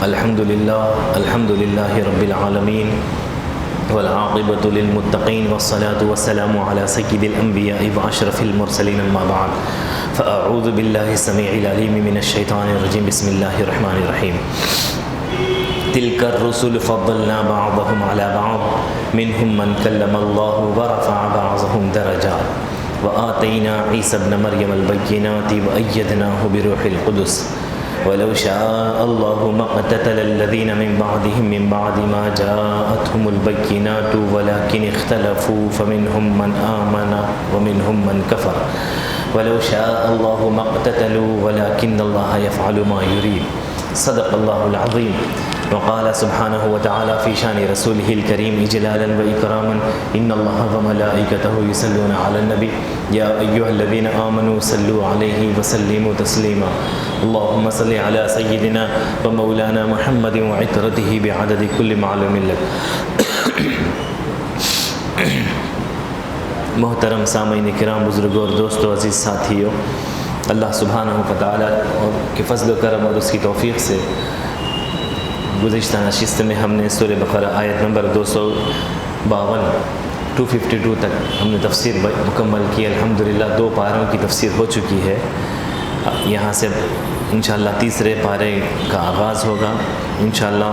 الحمد للہ رب العالمین والعاقبۃ للمتقین والصلاة والسلام علی سید الانبیاء واشرف المرسلین اما بعد فاعوذ باللہ السمیع العلیم من الشیطان الرجیم بسم اللہ الرحمن الرحیم تلک الرسل فضلنا بعضهم على بعض منهم من کلم اللہ ورفع بعضهم درجات وآتینا عیسی ابن مریم البینات وأیدناہ بروح القدس ولو شاء الله ما اقتتل الذين من بعدهم من بعد ما جاءتهم البينات ولكن اختلفوا فمنهم من آمن ومنهم من كفر ولو شاء الله ما اقتتلوا ولكن الله يفعل ما يريد صدق الله العظيم وقال سبحانه وتعالى في شان رسوله الكريم إجلالا وإكراما إن الله وملائكته يصلون على النبي يا أيها الذين آمنوا صلوا عليه وسلموا تسليما اللهم صل على سيدنا ومولانا محمد وعترته بعدد كل معلوم لك محترم سامعین کرام، بزرگوں اور دوستوں، عزیز ساتھیوں، اللہ سبحانہ وتعالی کے فضل و کرم اور اس کی توفیق سے گزشتہ نشست میں ہم نے سورہ بقرہ آیت نمبر 252 تک ہم نے تفسیر مکمل کی۔ الحمدللہ 2 پاروں کی تفسیر ہو چکی ہے۔ یہاں سے انشاءاللہ تیسرے پارے کا آغاز ہوگا انشاءاللہ۔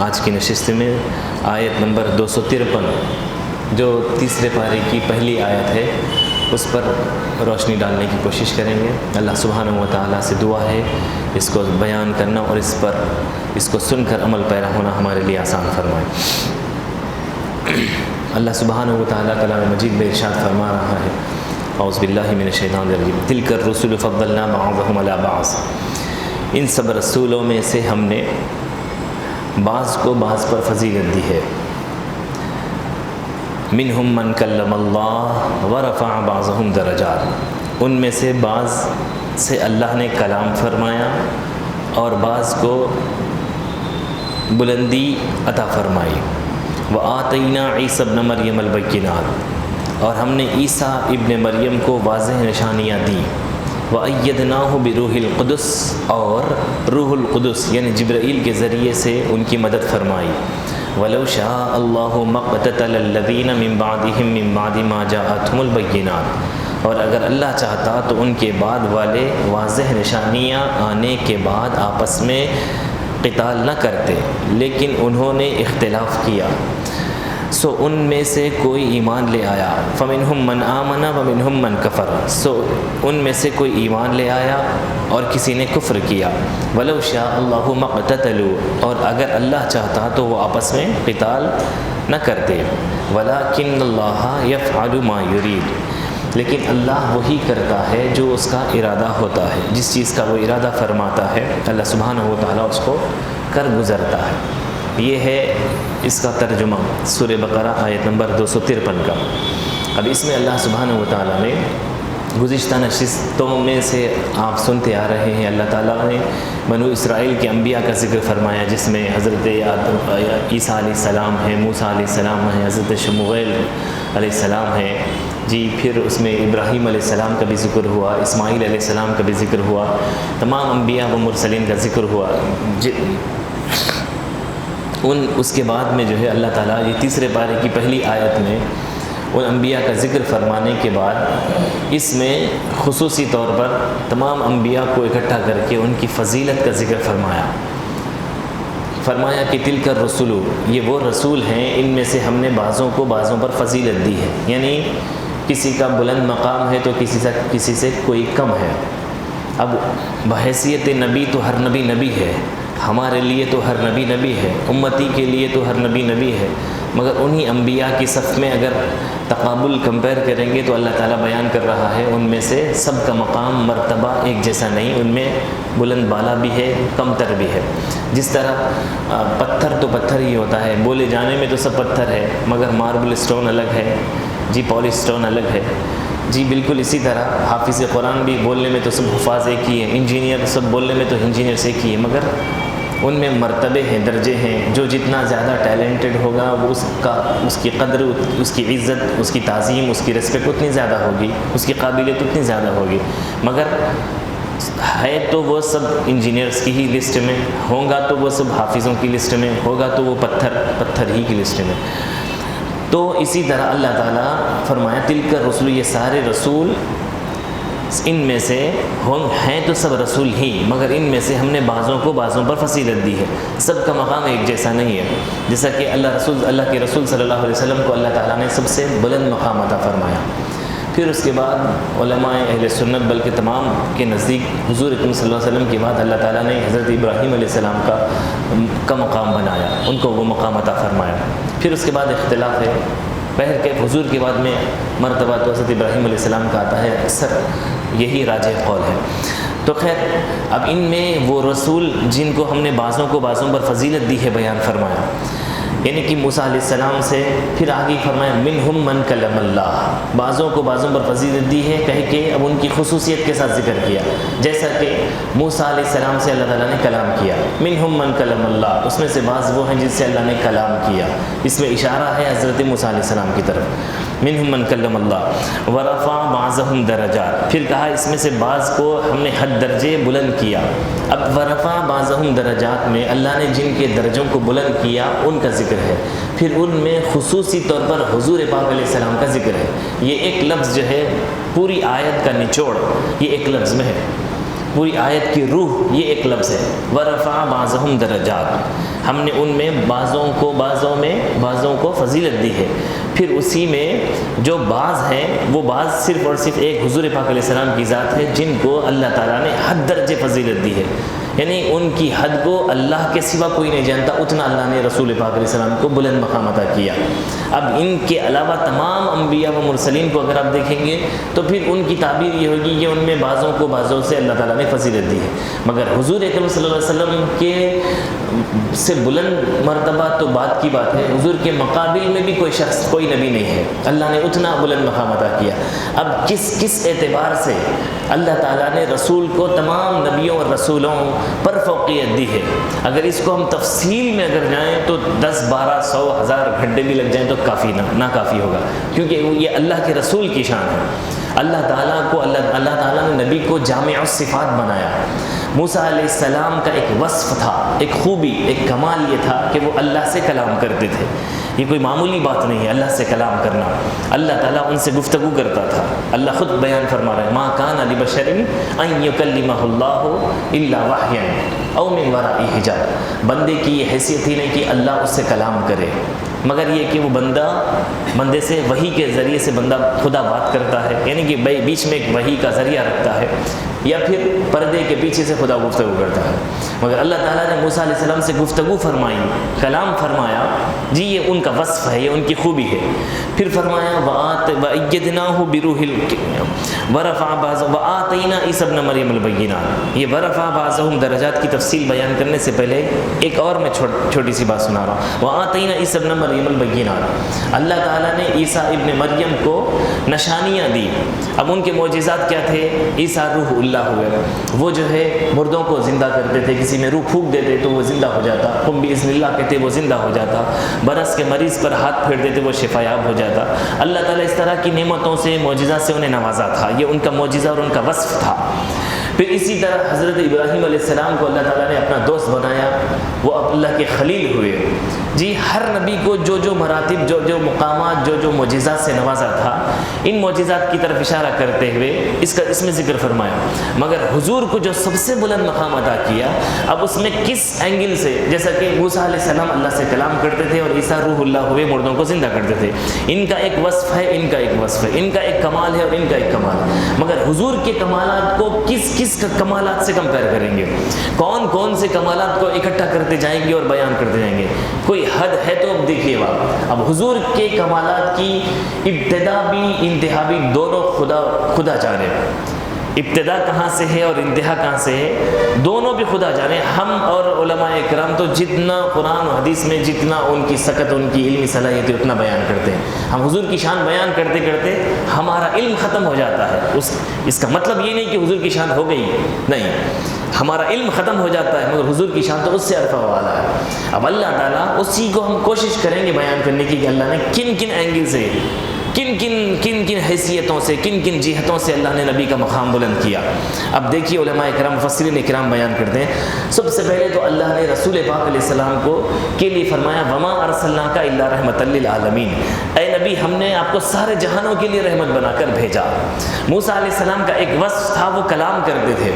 آج کی نشست میں آیت نمبر 253 جو تیسرے پارے کی پہلی آیت ہے اس پر روشنی ڈالنے کی کوشش کریں گے۔ اللہ سبحانہ و تعالیٰ سے دعا ہے اس کو بیان کرنا اور اس کو سن کر عمل پیرا ہونا ہمارے لیے آسان فرمائے۔ اللہ سبحانہ و تعالیٰ کلام مجید میں ارشاد فرما رہا ہے، اعوذ باللہ من الشیطان الرجیم، تلک الرسل فضلنا بعضهم علی بعض، ان سب رسولوں میں سے ہم نے بعض کو بعض پر فضیلت دی ہے۔ منہم من کلم اللہ ورفع بعضهم درجات، ان میں سے بعض سے اللہ نے کلام فرمایا اور بعض کو بلندی عطا فرمائی۔ وآتینا عیسی ابن مریم البینات، اور ہم نے عیسیٰ ابن مریم کو واضح نشانیاں دیں۔ وأیدناہ بروح القدس، اور روح القدس یعنی جبرائیل کے ذریعے سے ان کی مدد فرمائی۔ ولو شاء اللہ ما اقتتل الذین من بعدهم من بعد ما جاءتهم البینات، اور اگر اللہ چاہتا تو ان کے بعد والے واضح نشانیاں آنے کے بعد آپس میں قتال نہ کرتے، لیکن انہوں نے اختلاف کیا، سو ان میں سے کوئی ایمان لے آیا۔ فمنہم من آمن ومنہم من کفر، سو ان میں سے کوئی ایمان لے آیا اور کسی نے کفر کیا۔ ولو شاء اللہ ما اقتتلوا، اور اگر اللہ چاہتا تو وہ آپس میں قتال نہ کرتے۔ ولکن اللہ یفعل ما یرید، لیکن اللہ وہی کرتا ہے جو اس کا ارادہ ہوتا ہے، جس چیز کا وہ ارادہ فرماتا ہے اللہ سبحانہ و تعالیٰ اس کو کر گزرتا ہے۔ یہ ہے اس کا ترجمہ سورہ بقرہ آیت نمبر 253 کا۔ اب اس میں اللہ سبحانہ و تعالیٰ نے گزشتہ نشستوں میں سے آپ سنتے آ رہے ہیں، اللہ تعالیٰ نے بنو اسرائیل کے انبیاء کا ذکر فرمایا، جس میں حضرت عیسیٰ علیہ السلام ہیں، موسیٰ علیہ السلام ہیں، حضرت شموئیل علیہ السلام ہیں جی، پھر اس میں ابراہیم علیہ السلام کا بھی ذکر ہوا، اسماعیل علیہ السلام کا بھی ذکر ہوا، تمام انبیاء و مرسلین کا ذکر ہوا۔ اس کے بعد میں جو ہے اللہ تعالیٰ یہ تیسرے پارے کی پہلی آیت میں ان انبیاء کا ذکر فرمانے کے بعد اس میں خصوصی طور پر تمام انبیاء کو اکٹھا کر کے ان کی فضیلت کا ذکر فرمایا کہ تلک الرسل، یہ وہ رسول ہیں ان میں سے ہم نے بعضوں کو بعضوں پر فضیلت دی ہے، یعنی کسی کا بلند مقام ہے تو کسی سے کوئی کم ہے۔ اب بحیثیت نبی تو ہر نبی نبی ہے، ہمارے لیے تو ہر نبی نبی ہے، امتی کے لیے تو ہر نبی نبی ہے، مگر انہی انبیاء کی صف میں اگر تقابل کمپیئر کریں گے تو اللہ تعالیٰ بیان کر رہا ہے ان میں سے سب کا مقام مرتبہ ایک جیسا نہیں، ان میں بلند بالا بھی ہے، کم تر بھی ہے۔ جس طرح پتھر تو پتھر ہی ہوتا ہے، بولے جانے میں تو سب پتھر ہے، مگر ماربل اسٹون الگ ہے جی، پالش اسٹون الگ ہے جی، بالکل اسی طرح حافظ قرآن بھی بولنے میں تو سب حفاظ ایک ہی ہیں، انجینئر سب بولنے میں تو انجینئر ایک ہی ہے، مگر ان میں مرتبے ہیں، درجے ہیں۔ جو جتنا زیادہ ٹیلنٹڈ ہوگا وہ اس کی قدر، اس کی عزت، اس کی تعظیم، اس کی ریسپیکٹ اتنی زیادہ ہوگی، اس کی قابلیت اتنی زیادہ ہوگی، مگر ہے تو وہ سب انجینئرس کی ہی لسٹ میں، ہوں گا تو وہ سب حافظوں کی لسٹ میں، ہوگا تو وہ پتھر ہی کی لسٹ میں۔ تو اسی طرح اللہ تعالیٰ فرمایا تلک الرسل، یہ سارے رسول ان میں سے ہیں تو سب رسول ہی، مگر ان میں سے ہم نے بعضوں کو بعضوں پر فضیلت دی ہے، سب کا مقام ایک جیسا نہیں ہے۔ جیسا کہ اللہ کے رسول صلی اللہ علیہ وسلم کو اللہ تعالیٰ نے سب سے بلند مقام عطا فرمایا۔ پھر اس کے بعد علماء اہل سنت بلکہ تمام کے نزدیک حضور اکرم صلی اللہ علیہ وسلم کے بعد اللہ تعالیٰ نے حضرت ابراہیم علیہ السلام کا مقام بنایا، ان کو وہ مقام عطا فرمایا۔ پھر اس کے بعد اختلاف ہے، بہر کے حضور کے بعد میں مرتبہ تو حضرت ابراہیم علیہ السلام کا آتا ہے، اکثر یہی راجح قول ہے۔ تو خیر اب ان میں وہ رسول جن کو ہم نے بعضوں کو بعضوں پر فضیلت دی ہے بیان فرمایا، یعنی کہ موسیٰ علیہ السلام سے پھر آگے فرمایا منہم من کلم اللہ، بعضوں کو بعضوں پر فضیلت دی ہے کہہ کے اب ان کی خصوصیت کے ساتھ ذکر کیا، جیسا کہ موسیٰ علیہ السلام سے اللہ تعالیٰ نے کلام کیا، منہم من کلم اللہ، اس میں سے بعض وہ ہیں جن سے اللہ نے کلام کیا، اس میں اشارہ ہے حضرت موسیٰ علیہ السلام کی طرف، منہم من کلم اللہ ورفع بعضهم درجات، پھر کہا اس میں سے بعض کو ہم نے حد درجے بلند کیا۔ اب ورفع بعضهم درجات میں اللہ نے جن کے درجوں کو بلند کیا ان کا ذکر ہے، پھر ان میں خصوصی طور پر حضور پاک علیہ السلام کا ذکر ہے۔ یہ ایک لفظ جو ہے پوری آیت کا نچوڑ یہ ایک لفظ میں ہے، پوری آیت کی روح یہ ایک لفظ ہے، ورفع بعضهم درجات، ہم نے ان میں بعضوں کو فضیلت دی ہے۔ پھر اسی میں جو بعض ہیں وہ بعض صرف اور صرف ایک حضور پاک علیہ السلام کی ذات ہے جن کو اللہ تعالیٰ نے حد درجے فضیلت دی ہے، یعنی ان کی حد کو اللہ کے سوا کوئی نہیں جانتا، اتنا اللہ نے رسول پاک علیہ السلام کو بلند مقام عطا کیا۔ اب ان کے علاوہ تمام انبیاء و مرسلین کو اگر آپ دیکھیں گے تو پھر ان کی تعبیر یہ ہوگی کہ ان میں بعضوں کو بعضوں سے اللہ تعالیٰ نے فضیلت دی ہے، مگر حضور اکرم صلی اللہ علیہ وسلم کے سے بلند مرتبہ تو بات کی بات ہے، حضور کے مقابل میں بھی کوئی نبی نہیں ہے، اللہ نے اتنا بلند مقام عطا کیا۔ اب کس اعتبار سے اللہ تعالیٰ نے رسول کو تمام نبیوں اور رسولوں پر فوقیت دی ہے، اگر اس کو ہم تفصیل میں اگر جائیں تو 10 12 100 1000 گھنٹے بھی لگ جائیں تو کافی ناکافی ہوگا، کیونکہ یہ اللہ کے رسول کی شان ہے۔ اللہ تعالیٰ نے نبی کو جامع الصفات بنایا۔ موسیٰ علیہ السلام کا ایک وصف تھا، ایک خوبی، ایک کمال یہ تھا کہ وہ اللہ سے کلام کرتے تھے، یہ کوئی معمولی بات نہیں ہے اللہ سے کلام کرنا، اللہ تعالیٰ ان سے گفتگو کرتا تھا۔ اللہ خود بیان فرما رہا ہے ما کان لبشر ان یکلمہ اللہ الا وحیا او من وراء حجاب، بندے کی یہ حیثیت ہی نہیں کہ اللہ اس سے کلام کرے، مگر یہ کہ وہ بندے سے وحی کے ذریعے سے خدا بات کرتا ہے، یعنی کہ بیچ میں ایک وحی کا ذریعہ رکھتا ہے، یا پھر پردے کے پیچھے سے خدا گفتگو کرتا ہے۔ مگر اللہ تعالیٰ نے موسیٰ علیہ السلام سے گفتگو فرمائی، کلام فرمایا، جی یہ ان کا وصف ہے، یہ ان کی خوبی ہے۔ پھر فرمایا وَأَيَّدْنَاهُ بِرُوحِ وَرَفَعَ بَعْضَهُمْ وَآتَيْنَا عِيسَى ابْنَ مَرْيَمَ الْبَيِّنَاتِ، یہ وَرَفَعَ بَعْضَهُمْ درجات کی تفصیل بیان کرنے سے پہلے ایک اور میں چھوٹی سی بات سنا رہا ہوں۔ وَآتَيْنَا عِيسَى ابْنَ مَرْيَمَ الْبَيِّنَاتِ، اللہ تعالیٰ نے عیسیٰ ابن مریم کو نشانیاں دی۔ اب ان کے معجزات کیا تھے؟ عیسیٰ روح اللہ ہوئے، وہ جو ہے مردوں کو زندہ کرتے تھے، کسی میں روح پھونک دیتے تو وہ زندہ ہو جاتا، قم بإذن اللہ کہتے وہ زندہ ہو جاتا، برس کے مریض پر ہاتھ پھیر دیتے وہ شفا یاب ہو جاتا۔ اللہ تعالیٰ اس طرح کی نعمتوں سے معجزات سے انہیں نوازا تھا، یہ ان کا معجزہ اور ان کا وصف تھا۔ پھر اسی طرح حضرت ابراہیم علیہ السلام کو اللہ تعالیٰ نے اپنا دوست بنایا، وہ اللہ کے خلیل ہوئے۔ جی ہر نبی کو جو مراتب جو مقامات جو معجزات سے نوازا تھا، ان معجزات کی طرف اشارہ کرتے ہوئے اس میں ذکر فرمایا، مگر حضور کو جو سب سے بلند مقام عطا کیا، اب اس میں کس اینگل سے، جیسا کہ موسیٰ علیہ السلام اللہ سے کلام کرتے تھے اور عیسیٰ روح اللہ ہوئے مردوں کو زندہ کرتے تھے، ان کا ایک وصف ہے، ان کا ایک وصف ہے، ان کا ایک کمال ہے اور ان کا ایک کمال ہے، مگر حضور کے کمالات کو کس کمالات سے کمپیئر کریں گے؟ کون سے کمالات کو اکٹھا کرتے جائیں گے اور بیان کرتے جائیں گے؟ کوئی حد ہے تو اب دیکھیے بات، اب حضور کے کمالات کی ابتدا بھی انتہا بھی دونوں خدا جانے، ابتدا کہاں سے ہے اور انتہا کہاں سے ہے دونوں بھی خدا جانے۔ ہم اور علماء کرام تو جتنا قرآن و حدیث میں جتنا ان کی سکت، ان کی علمی صلاحیت اتنا بیان کرتے ہیں، ہم حضور کی شان بیان کرتے کرتے ہمارا علم ختم ہو جاتا ہے۔ اس کا مطلب یہ نہیں کہ حضور کی شان ہو گئی، نہیں، ہمارا علم ختم ہو جاتا ہے، مگر حضور کی شان تو اس سے عرفہ والا ہے۔ اب اللہ تعالیٰ اسی کو ہم کوشش کریں گے بیان کرنے کی کہ اللہ نے کن اینگل سے کن کن حیثیتوں سے، کن کن جہتوں سے اللہ نے نبی کا مقام بلند کیا۔ اب دیکھیے علماء کرام مفسرین کرام بیان کرتے ہیں، سب سے پہلے تو اللہ نے رسول پاک علیہ السلام کو کے لیے فرمایا وما ارسلناک الا رحمۃ للعالمین، اے نبی ہم نے آپ کو سارے جہانوں کے لیے رحمت بنا کر بھیجا۔ موسیٰ علیہ السلام کا ایک وصف تھا، وہ کلام کرتے تھے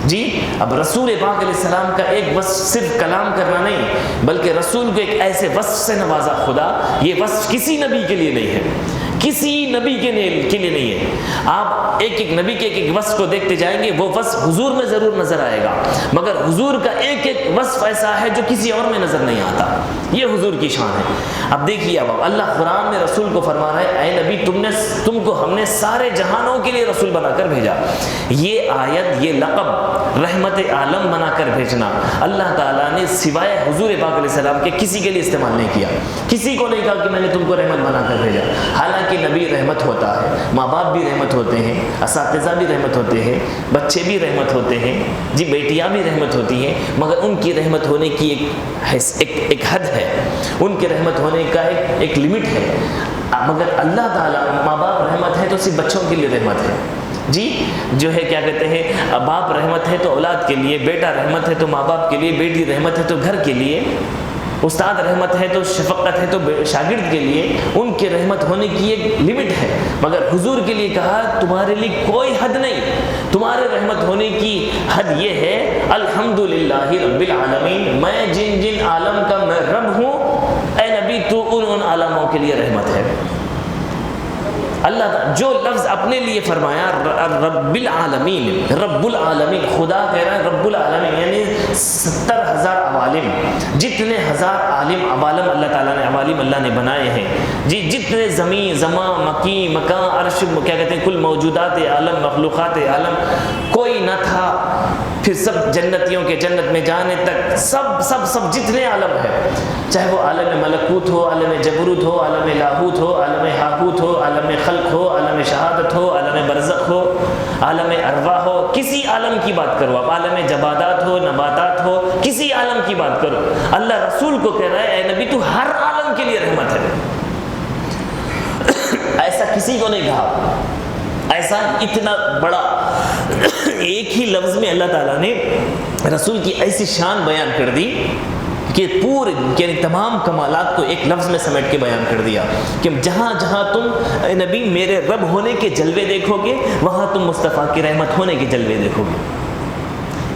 جی۔ اب رسول پاک علیہ السلام کا ایک وصف صرف کلام کرنا نہیں، بلکہ رسول کو ایک ایسے وصف سے نوازا خدا، یہ وصف کسی نبی کے لیے نہیں ہے، کسی نبی کے لیے نہیں ہے۔ آپ ایک ایک نبی کے ایک ایک وصف کو دیکھتے جائیں گے، وہ وصف حضور میں ضرور نظر آئے گا، مگر حضور کا ایک ایک وصف ایسا ہے جو کسی اور میں نظر نہیں آتا، یہ حضور کی شان ہے۔ اب دیکھیے اب اللہ قرآن میں رسول کو فرما رہا ہے اے نبی تم کو ہم نے سارے جہانوں کے لیے رسول بنا کر بھیجا۔ یہ آیت، یہ لقب رحمت عالم بنا کر بھیجنا اللہ تعالیٰ نے سوائے حضور پاک علیہ السلام کے کسی کے لیے استعمال نہیں کیا، کسی کو نہیں کہا کہ میں نے تم کو رحمت بنا کر بھیجا۔ حالانکہ نبی رحمت ہوتا ہے، ماں باپ بھی رحمت ہوتے ہیں، اساتذہ بھی رحمت ہوتے ہیں، بچے بھی رحمت ہوتے ہیں جی، بیٹیاں بھی رحمت ہوتی ہیں، مگر ان کی رحمت ہونے کی ایک حد ہے، ان کے رحمت ہونے کا ایک لمٹ ہے۔ مگر اللہ تعالیٰ ماں باپ رحمت ہے تو صرف بچوں کے لیے رحمت ہے جی، جو ہے کیا کہتے ہیں، باپ رحمت ہے تو اولاد کے لیے، بیٹا رحمت ہے تو ماں باپ کے لیے، بیٹی رحمت ہے تو گھر کے لیے، استاد رحمت ہے تو شفقت ہے تو شاگرد کے لیے، ان کے رحمت ہونے کی ایک لمٹ ہے۔ مگر حضور کے لیے کہا تمہارے لیے کوئی حد نہیں، تمہارے رحمت ہونے کی حد یہ ہے الحمدللہ رب العالمین، میں جن جن عالم کا میں رب ہوں، اے نبی تو ان عالموں کے لیے رحمت ہے۔ اللہ تعالیٰ جو لفظ اپنے لیے فرمایا رب العالمین، رب العالمین، خدا کہہ رہا ہے رب العالمین، یعنی 70,000 عوالم، جتنے ہزار عالم عوالم اللہ تعالیٰ نے عوالم اللہ نے بنائے ہیں جی، جتنے زمین زمان مکین مکان عرش کیا کہتے ہیں کل موجودات عالم مخلوقات عالم، کوئی نہ تھا، پھر سب جنتیوں کے جنت میں جانے تک سب جتنے عالم ہیں، چاہے وہ عالم ملکوت ہو، عالم جبروت ہو، عالم لاہوت ہو، عالم ہاہوت ہو، عالم خلق ہو، عالم شہادت ہو، عالم برزخ ہو، عالم ارواح ہو، کسی عالم کی بات کرو آپ، عالم جبادات ہو، نباتات ہو، کسی عالم کی بات کرو، اللہ رسول کو کہہ رہا ہے اے نبی تو ہر عالم کے لیے رحمت ہے۔ ایسا کسی کو نہیں کہا، ایسا اتنا بڑا ایک ہی لفظ میں اللہ تعالیٰ نے رسول کی ایسی شان بیان کر دی کہ پورے یعنی تمام کمالات کو ایک لفظ میں سمیٹ کے بیان کر دیا کہ جہاں جہاں تم اے نبی میرے رب ہونے کے جلوے دیکھو گے، وہاں تم مصطفیٰ کی رحمت ہونے کے جلوے دیکھو گے۔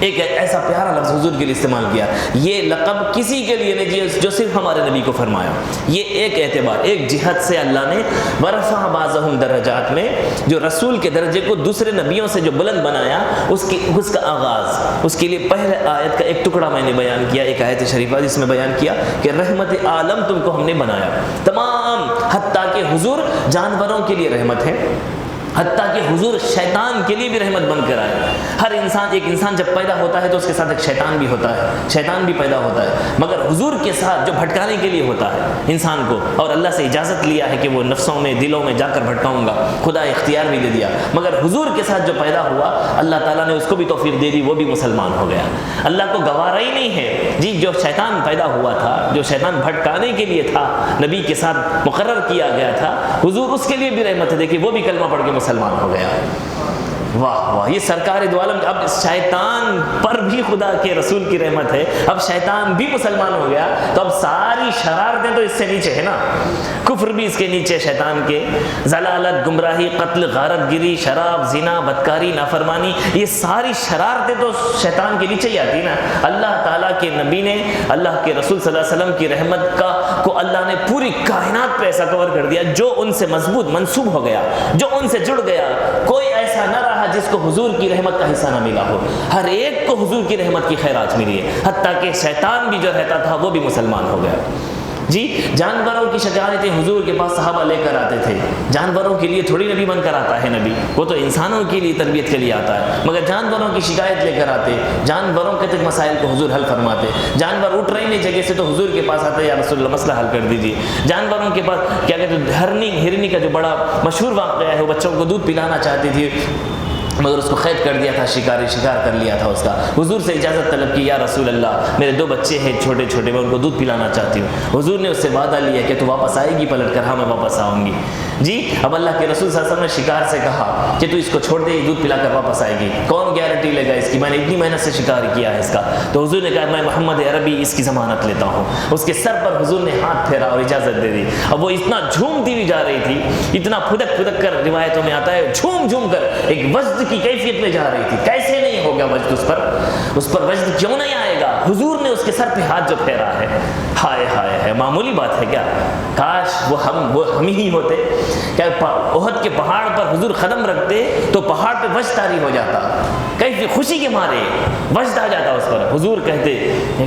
ایک ایسا پیارا لفظ حضور کے لیے استعمال کیا، یہ لقب کسی کے لیے نہیں جو صرف ہمارے نبی کو فرمایا۔ یہ ایک اعتبار، ایک جہت سے اللہ نے ورفع بعضهم درجات میں جو رسول کے درجے کو دوسرے نبیوں سے جو بلند بنایا، اس کا آغاز، اس کے لیے پہلے آیت کا ایک ٹکڑا میں نے بیان کیا، ایک آیت شریفہ جس میں بیان کیا کہ رحمت عالم تم کو ہم نے بنایا، تمام حتیٰ کہ حضور جانوروں کے لیے رحمت ہے، حتیٰ کہ حضور شیطان کے لیے بھی رحمت بن کر آئے۔ ہر انسان، ایک انسان جب پیدا ہوتا ہے تو اس کے ساتھ ایک شیطان بھی ہوتا ہے، شیطان بھی پیدا ہوتا ہے، مگر حضور کے ساتھ جو بھٹکانے کے لیے ہوتا ہے انسان کو، اور اللہ سے اجازت لیا ہے کہ وہ نفسوں میں دلوں میں جا کر بھٹکاؤں گا، خدا اختیار بھی دے دیا، مگر حضور کے ساتھ جو پیدا ہوا اللہ تعالیٰ نے اس کو بھی توفیق دے دی، وہ بھی مسلمان ہو گیا۔ اللہ کو گوارا ہی نہیں ہے جی، جو شیطان پیدا ہوا تھا، جو شیطان بھٹکانے کے لیے تھا، نبی کے ساتھ مقرر کیا گیا تھا، حضور اس کے لیے بھی رحمت ہے، دیکھیے وہ بھی کلمہ پڑھ کے مسلمان ہو گیا۔ واہ واہ، یہ سرکار دو عالم، اب شیطان پر بھی خدا کے رسول کی رحمت ہے، اب شیطان بھی مسلمان ہو گیا تو اب ساری شرارتیں تو اس سے نیچے ہے نا، کفر بھی اس کے نیچے، شیطان کے ضلالت، گمراہی، قتل، غارت گری، شراب، زنا، بدکاری، نافرمانی، یہ ساری شرارتیں تو شیطان کے نیچے ہی آتی نا۔ اللہ تعالیٰ کے نبی نے، اللہ کے رسول صلی اللہ علیہ وسلم کی رحمت کو اللہ نے پوری کائنات پہ ایسا کور کر دیا، جو ان سے مضبوط منسوب ہو گیا، جو ان سے جڑ گیا، کوئی ایسا نہ رہا جس کو حضور کی رحمت کا حصہ نہ ملا ہو، ہر ایک کو حضور کی رحمت کی خیرات ملی ہے، حتیٰ کہ شیطان بھی جو رہتا تھا وہ بھی مسلمان ہو گیا جی۔ جانوروں کی شکایتیں حضور کے پاس صحابہ لے کر آتے تھے، جانوروں کے لیے تھوڑی نبی بن کر آتا ہے نبی، وہ تو انسانوں کے لیے تربیت کے لیے آتا ہے، مگر جانوروں کی شکایت لے کر آتے، جانوروں کے تک مسائل کو حضور حل فرماتے، جانور اٹھ رہے نہیں جگہ سے تو حضور کے پاس آتے، یا رسول اللہ مسئلہ حل کر دیجیے۔ جانوروں کے پاس کیا کہتے ہیں، ہرنی کا جو بڑا مشہور واقعہ ہے، وہ بچوں کو دودھ پلانا چاہتی تھی مگر اس کو قید کر دیا تھا، شکار کر لیا تھا اس کا، حضور سے اجازت طلب کی، یا رسول اللہ میرے 2 بچے ہیں چھوٹے چھوٹے، میں ان کو دودھ پلانا چاہتی ہوں۔ حضور نے اس سے وعدہ لیا کہ تو واپس آئے گی پلٹ کر؟ ہاں میں واپس آؤں گی۔ جی اب اللہ کے رسول صلی اللہ علیہ وسلم نے شکار سے کہا کہ تو اس کو چھوڑ دے، دودھ پلا کر واپس آئے گی، کون گارنٹی لے گا اس کی، میں نے اتنی محنت سے شکار کیا ہے اس کا۔ تو حضور نے کہا میں محمد عربی اس کی ضمانت لیتا ہوں۔ اس کے سر پر حضور نے ہاتھ پھیرا اور اجازت دے دی۔ اب وہ اتنا جھومتی ہوئی جا رہی تھی، اتنا پھدک پھدک کر، روایتوں میں آتا ہے جھوم جھوم کر ایک وجد کی کیفیت میں جا رہی تھی۔ کیسے نہیں ہوگا وجد اس پر وجد کیوں نہیں آئے گا؟ حضور نے اس کے سر پہ ہاتھ جو پھیرا ہے، ہائے ہائے ہے، معمولی بات ہے کیا؟ کاش وہ ہم ہی ہوتے، کیا احد کے پہاڑ پر حضور قدم رکھتے تو پہاڑ پہ وجد طاری ہو جاتا، کیفی خوشی کے مارے وجد آ جاتا اس پر۔ حضور کہتے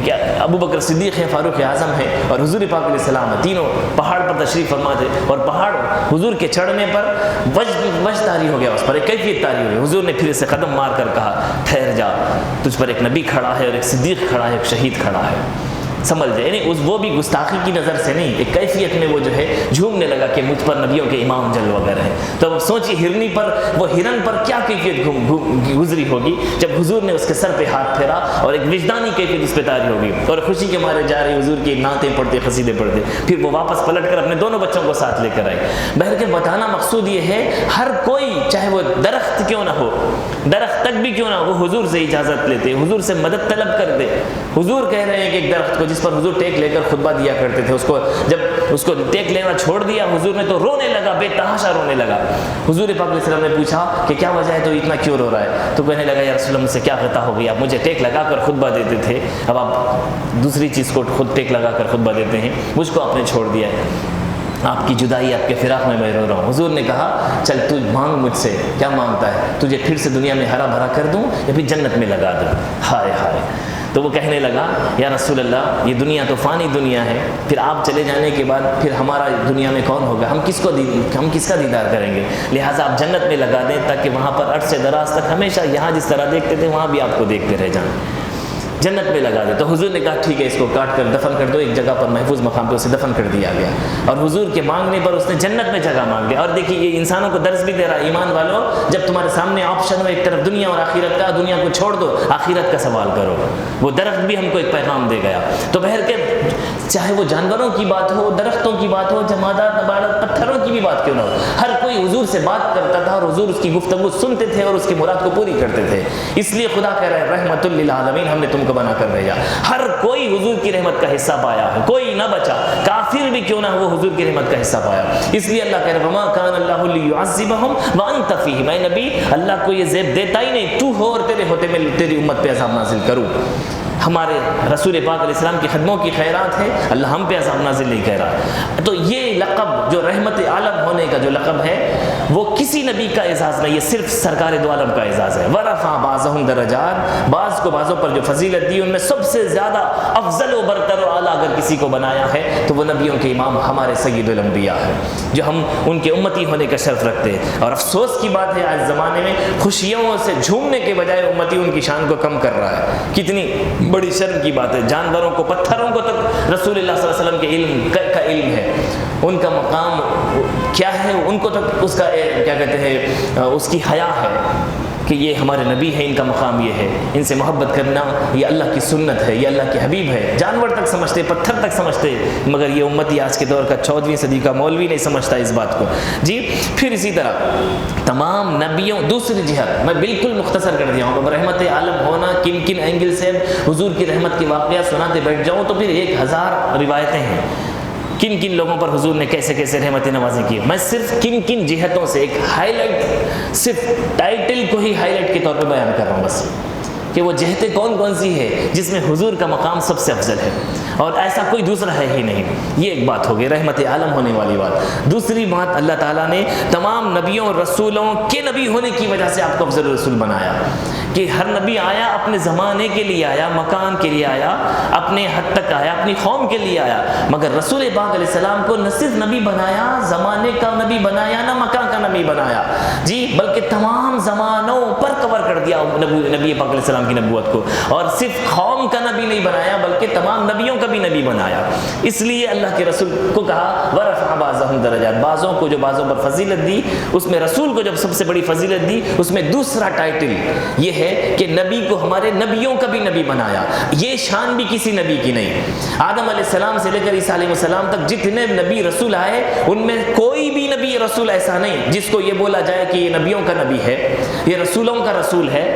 کہ ابو بکر صدیق ہے، فاروق اعظم ہے اور حضور پاک علیہ السلام ہے، تینوں پہاڑ پر تشریف فرما تھے، اور پہاڑ حضور کے چڑھنے پر وجد طاری ہو گیا، اس پر ایک کیفیت طاری ہو گئی۔ حضور نے پھر اسے قدم مار کر کہا ٹھہر جا، تجھ پر ایک نبی کھڑا ہے اور ایک صدیق کھڑا ہے، ایک شہید کھڑا ہے، سمجھ جائے۔ یعنی وہ بھی گستاخی کی نظر سے نہیں، ایک کیفیت میں وہ جو ہے جھومنے لگا کہ مجھ پر نبیوں کے امام جلوگر ہیں۔ تو سوچی ہرنی پر، وہ ہرن پر کیا کیفیت گزری ہوگی جب حضور نے اس کے سر پہ ہاتھ پھیرا، اور ایک وجدانی کیفیت اس پہ طاری ہوگی، اور خوشی کے مارے جا رہی حضور کی نعتیں پڑھتے، قصیدے پڑھتے۔ پھر وہ واپس پلٹ کر اپنے دونوں بچوں کو ساتھ لے کر آئے۔ بہر کے بتانا مقصود یہ ہے، ہر کوئی چاہے وہ درخت کیوں نہ ہو، درخت تک بھی کیوں نہ ہو، وہ حضور سے اجازت لیتے، حضور سے مدد طلب کرتے۔ حضور کہہ رہے ہیں کہ ایک درخت کو جس پر حضور ٹیک لے کر خطبہ دیا کرتے تھے، جب اس کو ٹیک لینا چھوڑ دیا حضور نے تو رونے لگا، بے تحاشا رونے لگا۔ حضور پاک علیہ السلام نے پوچھا کہ کیا وجہ ہے، تو اتنا کیوں رو رہا ہے؟ تو کہنے لگا یا رسول اللہ مجھ سے کیا خطا ہو گئی، آپ مجھے ٹیک لگا کر خطبہ دیتے تھے، اب آپ دوسری چیز کو خود ٹیک لگا کر خطبہ دیتے ہیں، مجھ کو آپ نے چھوڑ دیا ہے، آپ کی جدائی، آپ کے فراق میں رو رہا ہوں۔ حضور نے کہا چل تو مانگ مجھ سے، کیا مانگتا ہے؟ تجھے پھر سے دنیا میں ہرا بھرا کر دوں یا پھر جنت میں لگا دوں؟ ہائے ہائے۔ تو وہ کہنے لگا یا رسول اللہ یہ دنیا تو فانی دنیا ہے، پھر آپ چلے جانے کے بعد پھر ہمارا دنیا میں کون ہوگا، ہم کس کا دیدار کریں گے، لہٰذا آپ جنت میں لگا دیں تاکہ وہاں پر عرصے دراز تک ہمیشہ یہاں جس طرح دیکھتے تھے وہاں بھی آپ کو دیکھتے رہ جائیں، جنت میں لگا دے۔ تو حضور نے کہا ٹھیک ہے، اس کو کاٹ کر دفن کر دو، ایک جگہ پر محفوظ مقام پہ اسے دفن کر دیا گیا، اور حضور کے مانگنے پر اس نے جنت میں جگہ مانگ لیا۔ اور دیکھیے یہ انسانوں کو درس بھی دے رہا ہے، ایمان والوں جب تمہارے سامنے آپشن ہو ایک طرف دنیا اور آخرت کا، دنیا کو چھوڑ دو، آخرت کا سوال کرو۔ وہ درخت بھی ہم کو ایک پیغام دے گیا۔ تو بہر کے چاہے وہ جانوروں کی بات ہو، درختوں کی بات ہو، جمادات، نباتات، پتھروں کی بھی بات کیوں نہ ہو، ہر کوئی حضور سے بات کرتا تھا اور حضور اس کی گفتگو سنتے تھے اور اس کی مراد کو پوری کرتے تھے۔ اس لیے خدا کہہ رہا ہے رحمت للعالمین، ہم نے تم کو بنا کر بھیجا۔ ہر کوئی حضور کی رحمت کا حصہ پایا ہے، کوئی نہ بچا، کافر بھی کیوں نہ وہ حضور کی رحمت کا حصہ پایا۔ اس لیے اللہ کہہ رہا ہے وما کان اللہ لیعذبہم وانت فیہم، اے نبی اللہ کو یہ زیب دیتا ہی نہیں تو ہو اور تیرے ہوتے میں تیری امت پہ عذاب نازل کروں۔ ہمارے رسول پاک علیہ السلام کی خدموں کی خیرات ہے، اللہ ہم پہ عذاب نازل نہیں کہہ رہا۔ تو یہ لقب جو رحمت عالم ہونے کا جو لقب ہے وہ کسی نبی کا اعزاز نہیں، یہ صرف سرکار دو عالم کا اعزاز ہے۔ ورفع بعضهم درجات، بعض کو بعضوں پر جو فضیلت دی ان میں سب سے زیادہ افضل و برتر و اعلیٰ اگر کسی کو بنایا ہے تو وہ نبیوں کے امام ہمارے سید الانبیاء ہے، جو ہم ان کے امتی ہونے کا شرف رکھتے ہیں۔ اور افسوس کی بات ہے آج زمانے میں خوشیوں سے جھومنے کے بجائے امتی ان کی شان کو کم کر رہا ہے۔ کتنی بڑی شرم کی بات ہے، جانوروں کو، پتھروں کو تک رسول اللہ صلی اللہ علیہ وسلم کے علم کا علم ہے، ان کا مقام کیا ہے، ان کو تک اس کا کیا کہتے ہیں اس کی حیا ہے کہ یہ ہمارے نبی ہیں، ان کا مقام یہ ہے، ان سے محبت کرنا یہ اللہ کی سنت ہے، یہ اللہ کے حبیب ہے۔ جانور تک سمجھتے، پتھر تک سمجھتے، مگر یہ امتی آج کے دور کا 14ویں صدی کا مولوی نہیں سمجھتا اس بات کو۔ جی پھر اسی طرح تمام نبیوں، دوسری جہت میں بالکل مختصر کر دیا ہوں، رحمت عالم ہونا کن کن اینگل سے حضور کی رحمت کے واقعات سناتے بیٹھ جاؤں تو پھر 1000 روایتیں ہیں، کن کن لوگوں پر حضور نے کیسے کیسے رحمت نوازی کی۔ میں صرف کن کن جہتوں سے ایک ہائی لائٹ، صرف ٹائٹل کو ہی ہائی لائٹ کے طور پہ بیان کر رہا ہوں بس، کہ وہ جہتیں کون کون سی ہے جس میں حضور کا مقام سب سے افضل ہے اور ایسا کوئی دوسرا ہے ہی نہیں۔ یہ ایک بات ہوگی رحمت عالم ہونے والی بات۔ دوسری بات، اللہ تعالیٰ نے تمام نبیوں اور رسولوں کے نبی ہونے کی وجہ سے آپ کو افضل رسول بنایا، کہ ہر نبی آیا اپنے زمانے کے لیے آیا، مکان کے لیے آیا، اپنے حد تک آیا، اپنی قوم کے لیے آیا، مگر رسول پاک علیہ السلام کو نہ صرف نبی بنایا، زمانے کا نبی بنایا، نہ مکان کا نبی بنایا، جی بلکہ تمام زمانوں پر کور کر دیا نبی پاک علیہ السلام السلام کی نبوت کو، اور صرف قوم کا نبی نہیں بنایا بلکہ تمام نبیوں کا بھی نبی بنایا۔ اس لیے اللہ کے رسول کو کہا وَرَفَعَ بَعْضَهُمْ دَرَجَاتٍ، بعضوں کو جو بعضوں پر فضیلت دی، اس میں رسول کو جب سب سے بڑی فضیلت دی، اس میں دوسرا ٹائٹل یہ ہے کہ نبی کو ہمارے نبیوں کا بھی نبی بنایا۔ یہ شان بھی کسی نبی کی نہیں۔ آدم علیہ السلام سے لے کر عیسیٰ علیہ السلام تک جتنے نبی رسول آئے ان میں کوئی بھی نبی رسول ایسا نہیں جس کو یہ بولا جائے کہ یہ نبیوں کا نبی ہے، یہ رسولوں کا رسول ہے،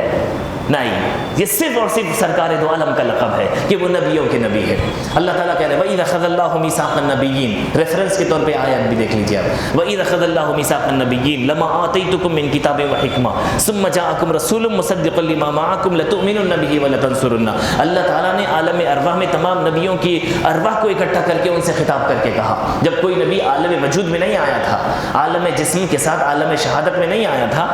نہیں، یہ صرف اور صرف سرکار دو عالم کا لقب ہے کہ وہ نبیوں کے نبی ہے۔ اللہ تعالیٰ کہہ رہے ہیں وَإِذْ أَخَذَ اللَّهُ مِيثَاقَ النَّبِيِّينَ، ریفرنس کے طور پہ آیت بھی دیکھ لیجیے آپ، وَإِذْ أَخَذَ اللَّهُ مِيثَاقَ النَّبِيِّينَ لَمَا آتَيْتُكُم مِّن كِتَابٍ وَحِكْمَةٍ ثُمَّ جَاءَكُمْ رَسُولٌ مُصَدِّقٌ لِّمَا مَعَكُمْ لَتُؤْمِنُنَّ بِهِ وَلَتَنصُرُنَّهُ۔ اللہ تعالیٰ نے عالم ارواح میں تمام نبیوں کی ارواح کو اکٹھا کر کے ان سے خطاب کر کے کہا، جب کوئی نبی عالم وجود میں نہیں آیا تھا، عالم جسم کے ساتھ عالم شہادت میں نہیں آیا تھا،